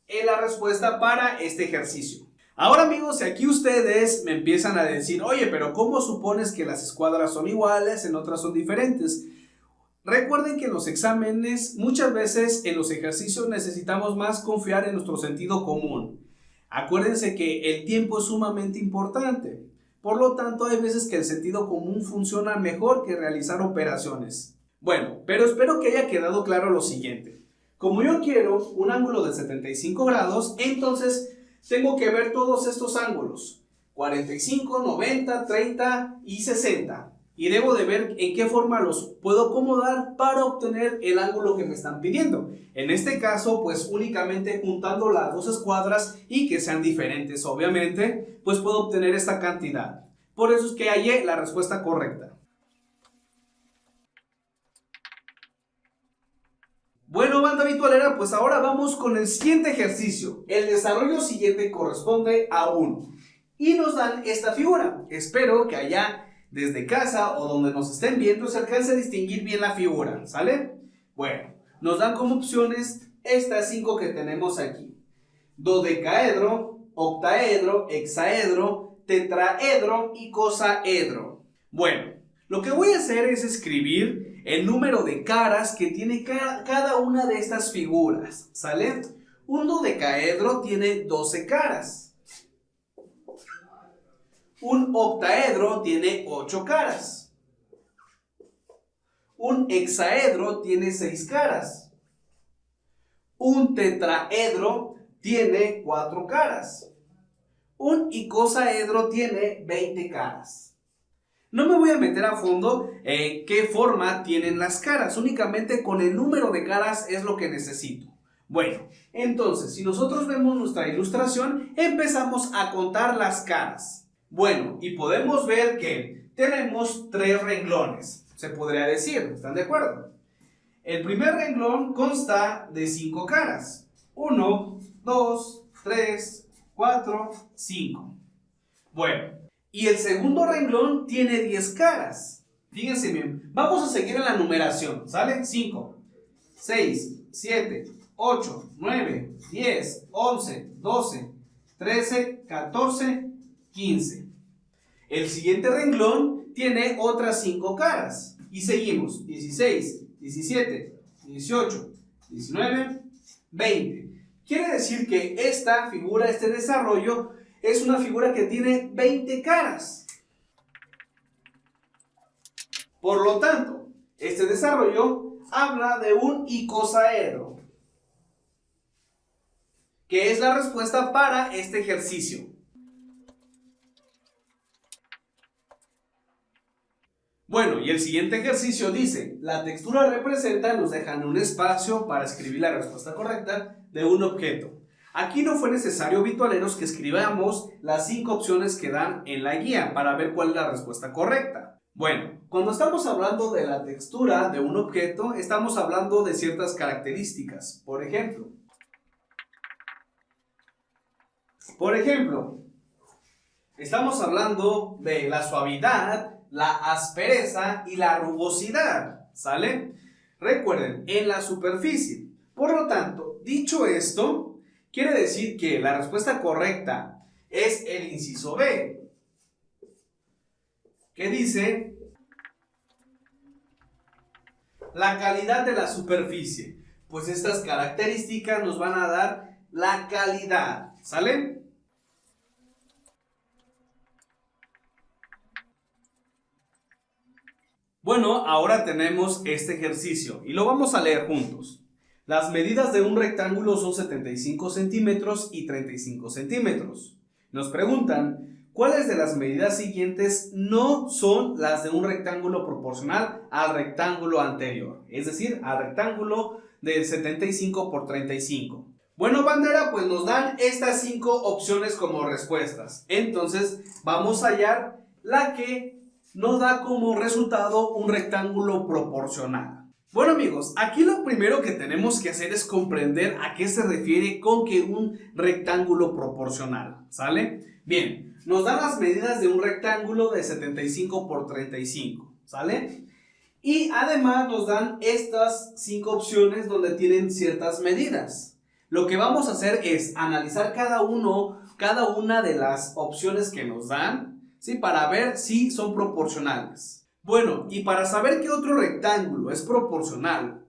es la respuesta para este ejercicio. Ahora amigos, si aquí ustedes me empiezan a decir, oye, pero ¿cómo supones que las escuadras son iguales, en otras son diferentes? Recuerden que en los exámenes, muchas veces en los ejercicios necesitamos más confiar en nuestro sentido común. Acuérdense que el tiempo es sumamente importante. Por lo tanto, hay veces que el sentido común funciona mejor que realizar operaciones. Bueno, pero espero que haya quedado claro lo siguiente. Como yo quiero un ángulo de 75 grados, entonces tengo que ver todos estos ángulos. 45, 90, 30 y 60. Y debo de ver en qué forma los puedo acomodar para obtener el ángulo que me están pidiendo. En este caso, pues únicamente juntando las dos escuadras y que sean diferentes, obviamente, pues puedo obtener esta cantidad. Por eso es que hallé la respuesta correcta. Bueno, banda vitualera, pues ahora vamos con el siguiente ejercicio. El desarrollo siguiente corresponde a 1. Y nos dan esta figura. Espero que allá desde casa o donde nos estén viendo se alcance a distinguir bien la figura, ¿sale? Bueno, nos dan como opciones estas 5 que tenemos aquí. Dodecaedro, octaedro, hexaedro, tetraedro y cosaedro. Bueno, lo que voy a hacer es escribir el número de caras que tiene cada una de estas figuras, ¿sale? Un dodecaedro tiene 12 caras. Un octaedro tiene 8 caras. Un hexaedro tiene 6 caras. Un tetraedro tiene 4 caras. Un icosaedro tiene 20 caras. No me voy a meter a fondo en qué forma tienen las caras, únicamente con el número de caras es lo que necesito. Bueno, entonces, si nosotros vemos nuestra ilustración, empezamos a contar las caras. Bueno, y podemos ver que tenemos 3 renglones, se podría decir, ¿están de acuerdo? El primer renglón consta de 5 caras. 1, 2, 3, 4, 5. Bueno, y el segundo renglón tiene 10 caras. Fíjense bien, vamos a seguir en la numeración, ¿sale? 5, 6, 7, 8, 9, 10, 11, 12, 13, 14, 15. El siguiente renglón tiene otras 5 caras. Y seguimos, 16, 17, 18, 19, 20. Quiere decir que esta figura, este desarrollo, es una figura que tiene 20 caras. Por lo tanto, este desarrollo habla de un icosaedro, que es la respuesta para este ejercicio. Bueno, y el siguiente ejercicio dice, la textura representa, nos dejan un espacio para escribir la respuesta correcta de un objeto. Aquí no fue necesario, vitualeros, que escribamos las 5 opciones que dan en la guía para ver cuál es la respuesta correcta. Bueno, cuando estamos hablando de la textura de un objeto, estamos hablando de ciertas características. Por ejemplo, estamos hablando de la suavidad, la aspereza y la rugosidad, ¿sale? Recuerden, en la superficie. Por lo tanto, dicho esto, quiere decir que la respuesta correcta es el inciso B, que dice la calidad de la superficie. Pues estas características nos van a dar la calidad, ¿sale? Bueno, ahora tenemos este ejercicio y lo vamos a leer juntos. Las medidas de un rectángulo son 75 centímetros y 35 centímetros. Nos preguntan, ¿cuáles de las medidas siguientes no son las de un rectángulo proporcional al rectángulo anterior? Es decir, al rectángulo de 75 por 35. Bueno, bandera, pues nos dan estas 5 opciones como respuestas. Entonces, vamos a hallar la que nos da como resultado un rectángulo proporcional. Bueno, amigos, aquí lo primero que tenemos que hacer es comprender a qué se refiere con que un rectángulo proporcional, ¿sale? Bien, nos dan las medidas de un rectángulo de 75 por 35, ¿sale? Y además nos dan estas 5 opciones donde tienen ciertas medidas. Lo que vamos a hacer es analizar cada una de las opciones que nos dan, ¿sí? Para ver si son proporcionales. Bueno, y para saber que otro rectángulo es proporcional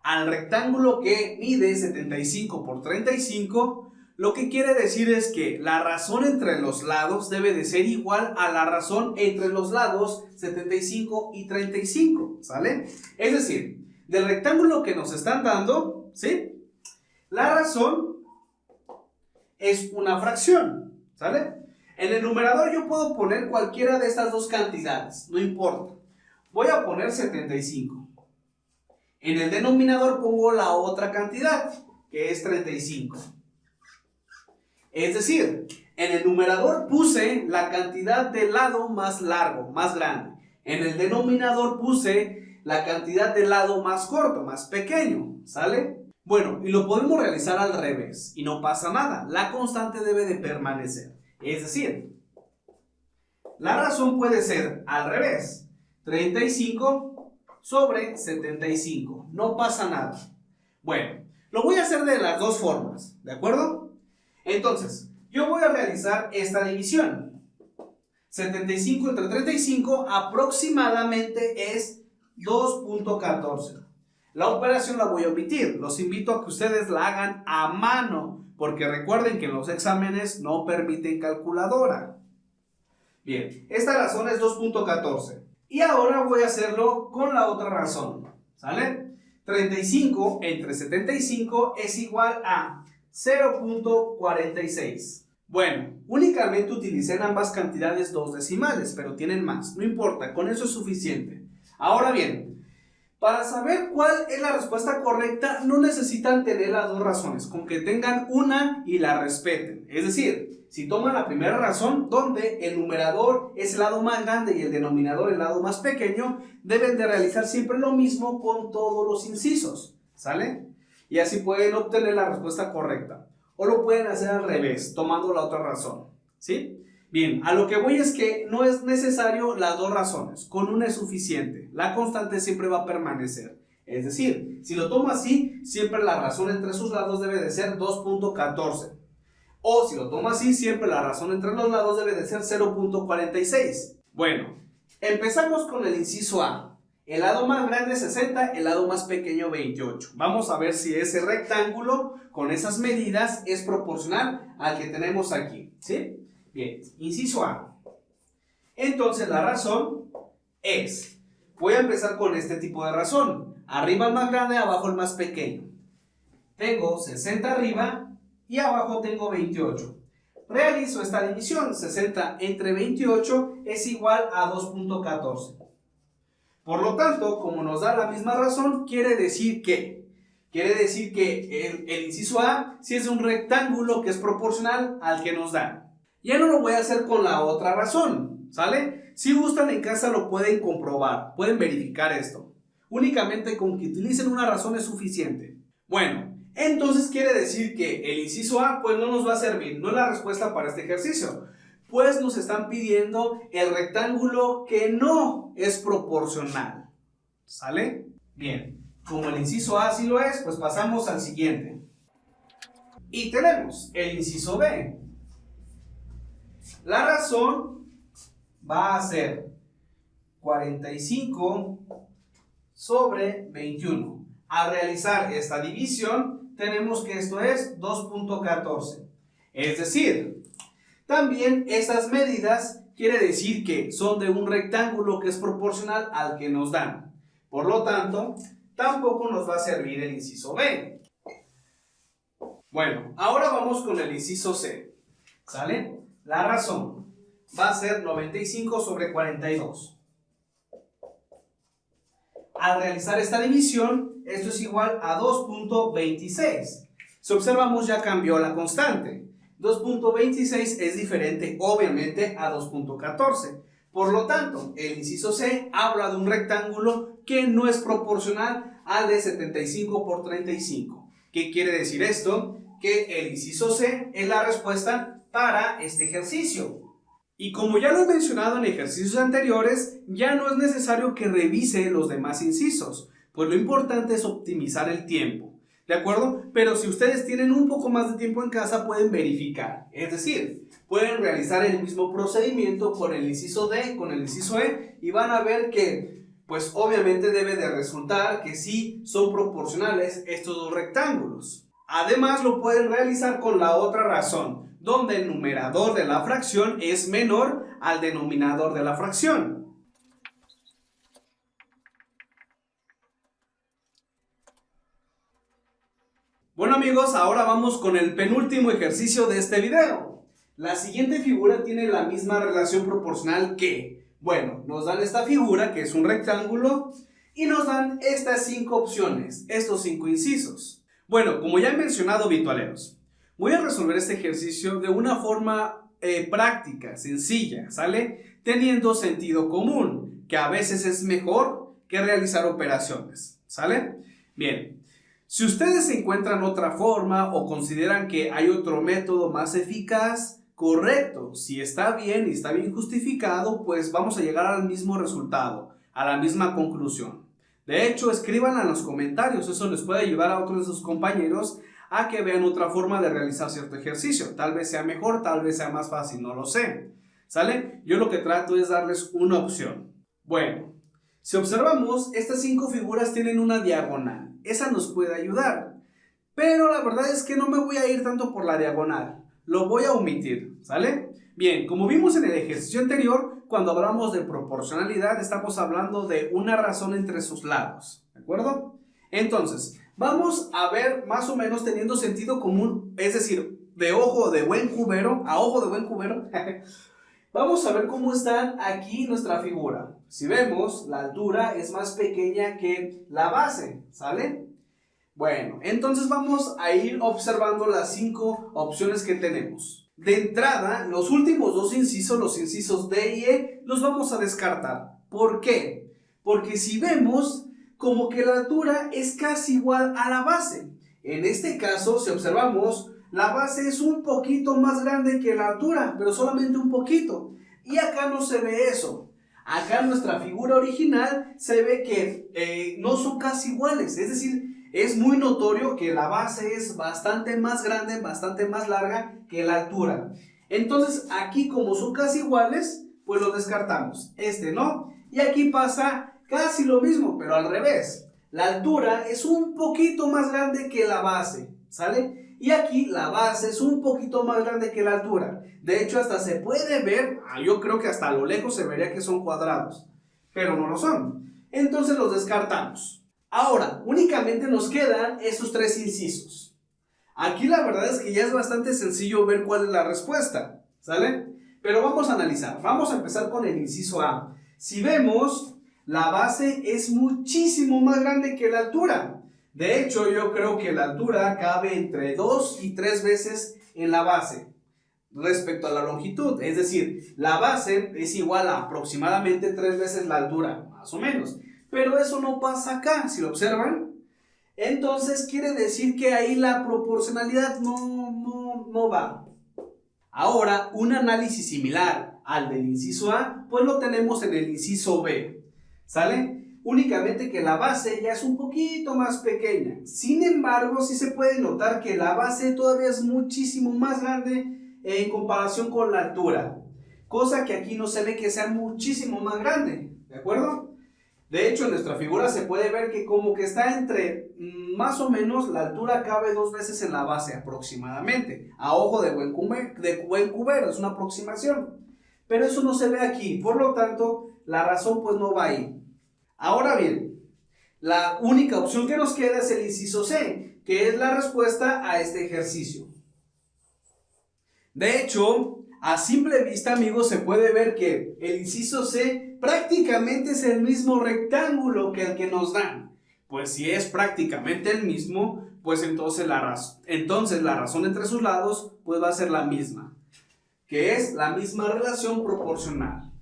al rectángulo que mide 75 por 35, lo que quiere decir es que la razón entre los lados debe de ser igual a la razón entre los lados 75 y 35, ¿sale? Es decir, del rectángulo que nos están dando, ¿sí? La razón es una fracción, ¿sale? En el numerador yo puedo poner cualquiera de estas dos cantidades, no importa. Voy a poner 75. En el denominador pongo la otra cantidad, que es 35. Es decir, en el numerador puse la cantidad del lado más largo, más grande. En el denominador puse la cantidad del lado más corto, más pequeño, ¿sale? Bueno, y lo podemos realizar al revés, y no pasa nada. La constante debe de permanecer. Es decir, la razón puede ser al revés. 35 sobre 75. No pasa nada. Bueno, lo voy a hacer de las dos formas, ¿de acuerdo? Entonces, yo voy a realizar esta división. 75 entre 35 aproximadamente es 2.14. La operación la voy a omitir. Los invito a que ustedes la hagan a mano, porque recuerden que en los exámenes no permiten calculadora. Bien, esta razón es 2.14. Y ahora voy a hacerlo con la otra razón. ¿sale? 35 entre 75 es igual a 0.46. Bueno, únicamente utilicé en ambas cantidades dos decimales, pero tienen más, no importa, con eso es suficiente. Ahora bien, para saber cuál es la respuesta correcta, no necesitan tener las dos razones, con que tengan una y la respeten. Es decir, si toman la primera razón, donde el numerador es el lado más grande y el denominador el lado más pequeño, deben de realizar siempre lo mismo con todos los incisos, ¿sale? Y así pueden obtener la respuesta correcta. O lo pueden hacer al revés, tomando la otra razón, ¿sí? Bien, a lo que voy es que no es necesario las dos razones, con una es suficiente. La constante siempre va a permanecer. Es decir, si lo tomo así, siempre la razón entre sus lados debe de ser 2.14. O si lo tomo así, siempre la razón entre los lados debe de ser 0.46. Bueno, empezamos con el inciso A. El lado más grande es 60, el lado más pequeño 28. Vamos a ver si ese rectángulo con esas medidas es proporcional al que tenemos aquí, ¿sí? Bien, inciso A. Entonces la razón es, voy a empezar con este tipo de razón. Arriba el más grande, abajo el más pequeño. Tengo 60 arriba y abajo tengo 28. Realizo esta división, 60 entre 28 es igual a 2.14. Por lo tanto, como nos da la misma razón, quiere decir que el inciso A sí es un rectángulo que es proporcional al que nos dan. Ya no lo voy a hacer con la otra razón, ¿sale? Si gustan en casa lo pueden comprobar, pueden verificar esto. Únicamente con que utilicen una razón es suficiente. Bueno, entonces quiere decir que el inciso A pues no nos va a servir, no es la respuesta para este ejercicio. Pues nos están pidiendo el rectángulo que no es proporcional, ¿sale? Bien, como el inciso A sí lo es, pues pasamos al siguiente. Y tenemos el inciso B. La razón va a ser 45 sobre 21. Al realizar esta división, tenemos que esto es 2.14. Es decir, también estas medidas quiere decir que son de un rectángulo que es proporcional al que nos dan. Por lo tanto, tampoco nos va a servir el inciso B. Bueno, ahora vamos con el inciso C. ¿Sale? La razón va a ser 95 sobre 42. Al realizar esta división, esto es igual a 2.26. Si observamos, ya cambió la constante. 2.26 es diferente, obviamente, a 2.14. Por lo tanto, el inciso C habla de un rectángulo que no es proporcional al de 75 por 35. ¿Qué quiere decir esto? Que el inciso C es la respuesta para este ejercicio. Y como ya lo he mencionado en ejercicios anteriores, ya no es necesario que revise los demás incisos, pues lo importante es optimizar el tiempo. ¿De acuerdo? Pero si ustedes tienen un poco más de tiempo en casa, pueden verificar. Es decir, pueden realizar el mismo procedimiento con el inciso D, con el inciso E, y van a ver que, pues obviamente debe de resultar que sí son proporcionales estos dos rectángulos. Además, lo pueden realizar con la otra razón, donde el numerador de la fracción es menor al denominador de la fracción. Bueno amigos, ahora vamos con el penúltimo ejercicio de este video. La siguiente figura tiene la misma relación proporcional que, bueno, nos dan esta figura que es un rectángulo y nos dan estas 5 opciones, estos 5 incisos. Bueno, como ya he mencionado, virtualeros, voy a resolver este ejercicio de una forma práctica, sencilla, ¿sale? Teniendo sentido común, que a veces es mejor que realizar operaciones, ¿sale? Bien. Si ustedes encuentran otra forma o consideran que hay otro método más eficaz, correcto. Si está bien y está bien justificado, pues vamos a llegar al mismo resultado, a la misma conclusión. De hecho, escriban en los comentarios, eso les puede ayudar a otros de sus compañeros a que vean otra forma de realizar cierto ejercicio. Tal vez sea mejor, tal vez sea más fácil, no lo sé. ¿Sale? Yo lo que trato es darles una opción. Bueno, si observamos, estas 5 figuras tienen una diagonal. Esa nos puede ayudar, pero la verdad es que no me voy a ir tanto por la diagonal, lo voy a omitir, ¿sale? Bien, como vimos en el ejercicio anterior, cuando hablamos de proporcionalidad estamos hablando de una razón entre sus lados, ¿de acuerdo? acuerdo? Entonces, vamos a ver más o menos teniendo sentido común, es decir, de ojo de buen cubero a ojo de buen cubero. Vamos a ver cómo está aquí nuestra figura. Si vemos, la altura es más pequeña que la base, ¿sale? Bueno, entonces vamos a ir observando las 5 opciones que tenemos. De entrada, los últimos dos incisos, los incisos D y E, los vamos a descartar. ¿Por qué? Porque si vemos, como que la altura es casi igual a la base. En este caso, si observamos, la base es un poquito más grande que la altura, pero solamente un poquito. Y acá no se ve eso. Acá en nuestra figura original se ve que no son casi iguales. Es decir, es muy notorio que la base es bastante más grande, bastante más larga que la altura. Entonces aquí, como son casi iguales, pues lo descartamos. Este no. Y aquí pasa casi lo mismo, pero al revés. La altura es un poquito más grande que la base, ¿sale? Y aquí la base es un poquito más grande que la altura. De hecho, hasta se puede ver, yo creo que hasta a lo lejos se vería que son cuadrados, pero no lo son. Entonces los descartamos. Ahora, únicamente nos quedan esos 3 incisos. Aquí la verdad es que ya es bastante sencillo ver cuál es la respuesta, ¿sale? Pero vamos a analizar. Vamos a empezar con el inciso A. Si vemos, la base es muchísimo más grande que la altura. De hecho, yo creo que la altura cabe entre 2 y 3 veces en la base respecto a la longitud. Es decir, la base es igual a aproximadamente 3 veces la altura, más o menos. Pero eso no pasa acá, si lo observan. Entonces quiere decir que ahí la proporcionalidad no va. Ahora, un análisis similar al del inciso A, pues lo tenemos en el inciso B, ¿sale? Únicamente que la base ya es un poquito más pequeña. Sin embargo, sí se puede notar que la base todavía es muchísimo más grande en comparación con la altura. Cosa que aquí no se ve que sea muchísimo más grande, ¿de acuerdo? De hecho, en nuestra figura se puede ver que como que está entre, más o menos, la altura cabe 2 veces en la base aproximadamente. A ojo de buen cubero, es una aproximación. Pero eso no se ve aquí, por lo tanto, la razón pues no va ahí. Ahora bien, la única opción que nos queda es el inciso C, que es la respuesta a este ejercicio. De hecho, a simple vista, amigos, se puede ver que el inciso C prácticamente es el mismo rectángulo que el que nos dan. Pues si es prácticamente el mismo, pues entonces la razón entre sus lados pues va a ser la misma, que es la misma relación proporcional.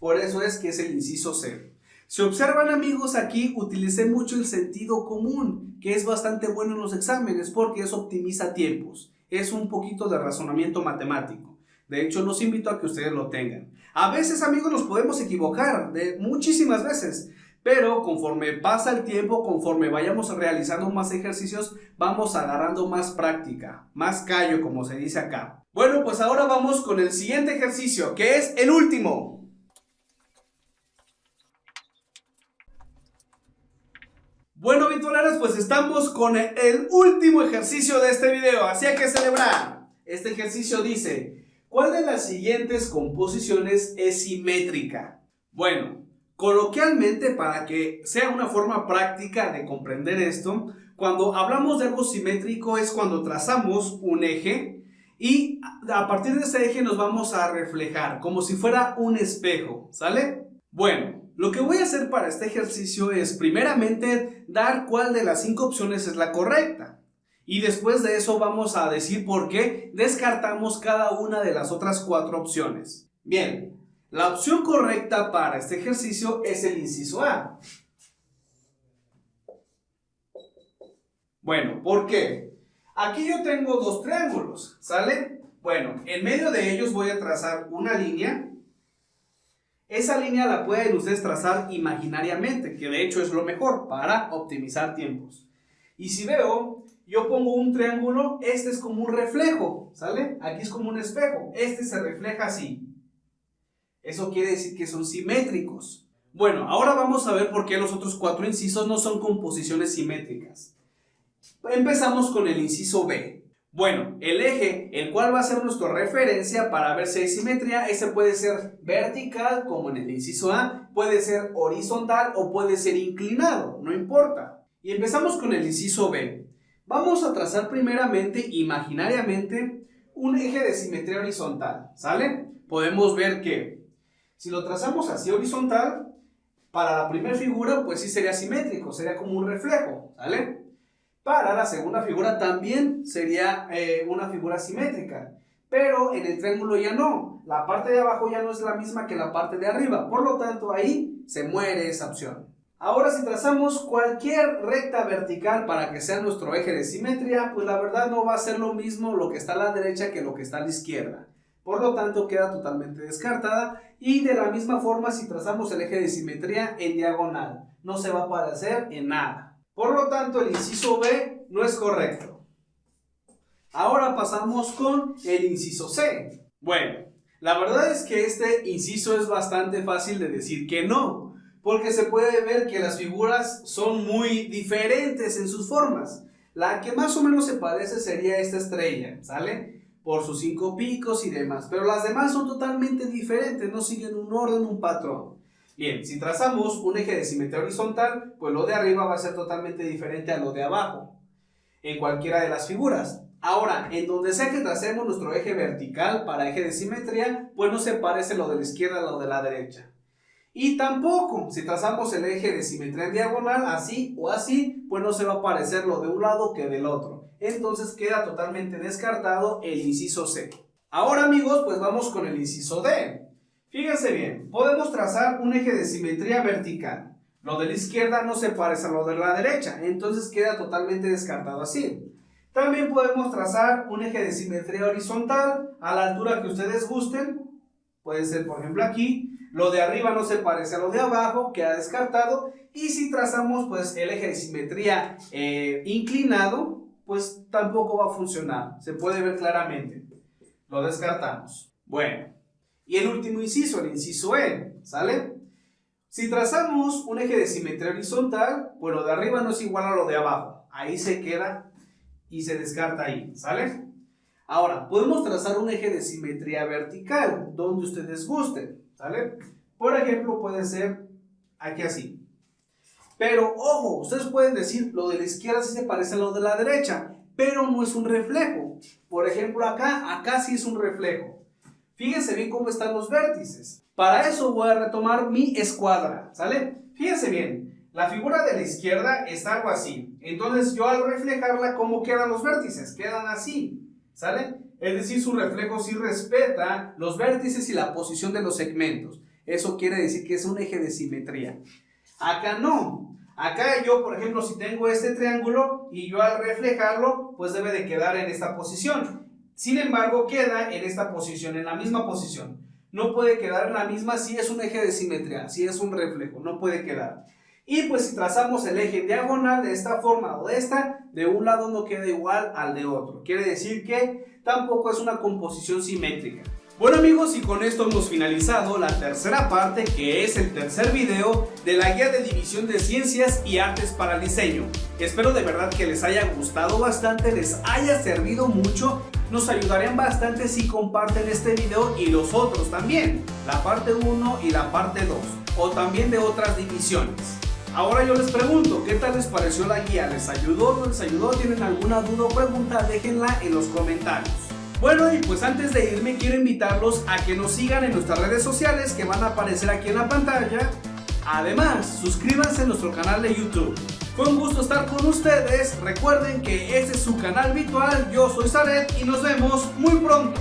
Por eso es que es el inciso C. Si observan, amigos, aquí utilicé mucho el sentido común, que es bastante bueno en los exámenes porque eso optimiza tiempos. Es un poquito de razonamiento matemático. De hecho, los invito a que ustedes lo tengan. A veces, amigos, nos podemos equivocar, muchísimas veces, pero conforme pasa el tiempo, conforme vayamos realizando más ejercicios, vamos agarrando más práctica, más callo, como se dice acá. Bueno, pues ahora vamos con el siguiente ejercicio, que es el último. Bueno, vitoleros, pues estamos con el último ejercicio de este video, así hay que celebrar. Este ejercicio dice: ¿cuál de las siguientes composiciones es simétrica? Bueno, coloquialmente, para que sea una forma práctica de comprender esto, cuando hablamos de algo simétrico es cuando trazamos un eje y a partir de ese eje nos vamos a reflejar, como si fuera un espejo, ¿sale? Bueno, lo que voy a hacer para este ejercicio es primeramente dar cuál de las 5 opciones es la correcta. Y después de eso vamos a decir por qué descartamos cada una de las otras 4 opciones. Bien, la opción correcta para este ejercicio es el inciso A. Bueno, ¿por qué? Aquí yo tengo 2 triángulos, ¿sale? Bueno, en medio de ellos voy a trazar una línea. Esa línea la pueden ustedes trazar imaginariamente, que de hecho es lo mejor para optimizar tiempos. Y si veo, yo pongo un triángulo, este es como un reflejo, ¿sale? Aquí es como un espejo, este se refleja así. Eso quiere decir que son simétricos. Bueno, ahora vamos a ver por qué los otros 4 incisos no son composiciones simétricas. Empezamos con el inciso B. Bueno, el eje, el cual va a ser nuestra referencia para ver si hay simetría, ese puede ser vertical, como en el inciso A, puede ser horizontal o puede ser inclinado, no importa. Y empezamos con el inciso B. Vamos a trazar primeramente, imaginariamente, un eje de simetría horizontal, ¿sale? Podemos ver que si lo trazamos así horizontal, para la primera figura, pues sí sería simétrico, sería como un reflejo, ¿sale? Para la segunda figura también sería una figura simétrica, pero en el triángulo ya no. La parte de abajo ya no es la misma que la parte de arriba, por lo tanto ahí se muere esa opción. Ahora si trazamos cualquier recta vertical para que sea nuestro eje de simetría, pues la verdad no va a ser lo mismo lo que está a la derecha que lo que está a la izquierda. Por lo tanto queda totalmente descartada, y de la misma forma si trazamos el eje de simetría en diagonal, no se va a parecer en nada. Por lo tanto, el inciso B no es correcto. Ahora pasamos con el inciso C. Bueno, la verdad es que este inciso es bastante fácil de decir que no, porque se puede ver que las figuras son muy diferentes en sus formas. La que más o menos se parece sería esta estrella, ¿sale? Por sus 5 picos y demás, pero las demás son totalmente diferentes, no siguen un orden, un patrón. Bien, si trazamos un eje de simetría horizontal, pues lo de arriba va a ser totalmente diferente a lo de abajo, en cualquiera de las figuras. Ahora, en donde sea que tracemos nuestro eje vertical para eje de simetría, pues no se parece lo de la izquierda a lo de la derecha. Y tampoco, si trazamos el eje de simetría en diagonal, así o así, pues no se va a parecer lo de un lado que del otro. Entonces queda totalmente descartado el inciso C. Ahora, amigos, pues vamos con el inciso D. Fíjense bien, podemos trazar un eje de simetría vertical. Lo de la izquierda no se parece a lo de la derecha, entonces queda totalmente descartado así. También podemos trazar un eje de simetría horizontal a la altura que ustedes gusten. Puede ser, por ejemplo, aquí. Lo de arriba no se parece a lo de abajo, queda descartado. Y si trazamos pues el eje de simetría inclinado, pues tampoco va a funcionar. Se puede ver claramente. Lo descartamos. Bueno. Y el último inciso, el inciso E, ¿sale? Si trazamos un eje de simetría horizontal, pues lo de arriba no es igual a lo de abajo. Ahí se queda y se descarta ahí, ¿sale? Ahora, podemos trazar un eje de simetría vertical, donde ustedes gusten, ¿sale? Por ejemplo, puede ser aquí así. Pero, ojo, ustedes pueden decir, lo de la izquierda sí se parece a lo de la derecha, pero no es un reflejo. Por ejemplo, acá sí es un reflejo. Fíjense bien cómo están los vértices. Para eso voy a retomar mi escuadra, ¿sale? Fíjense bien, la figura de la izquierda está algo así. Entonces yo al reflejarla, ¿cómo quedan los vértices? Quedan así, ¿sale? Es decir, su reflejo sí respeta los vértices y la posición de los segmentos. Eso quiere decir que es un eje de simetría. Acá no. Acá yo, por ejemplo, si tengo este triángulo y yo al reflejarlo, pues debe de quedar en esta posición. Sin embargo, queda en esta posición, en la misma posición. No puede quedar en la misma si es un eje de simetría, si es un reflejo, no puede quedar. Y pues si trazamos el eje diagonal de esta forma o de esta, de un lado no queda igual al de otro. Quiere decir que tampoco es una composición simétrica. Bueno amigos, y con esto hemos finalizado la tercera parte, que es el tercer video de la guía de división de ciencias y artes para el diseño. Espero de verdad que les haya gustado bastante, les haya servido mucho. Nos ayudarían bastante si comparten este video y los otros también, la parte 1 y la parte 2, o también de otras divisiones. Ahora yo les pregunto, ¿qué tal les pareció la guía? ¿Les ayudó? ¿No les ayudó? ¿Tienen alguna duda o pregunta? Déjenla en los comentarios. Bueno, y pues antes de irme quiero invitarlos a que nos sigan en nuestras redes sociales que van a aparecer aquí en la pantalla. Además, suscríbanse a nuestro canal de YouTube. Fue un gusto estar con ustedes. Recuerden que este es su canal virtual. Yo soy Zaret y nos vemos muy pronto.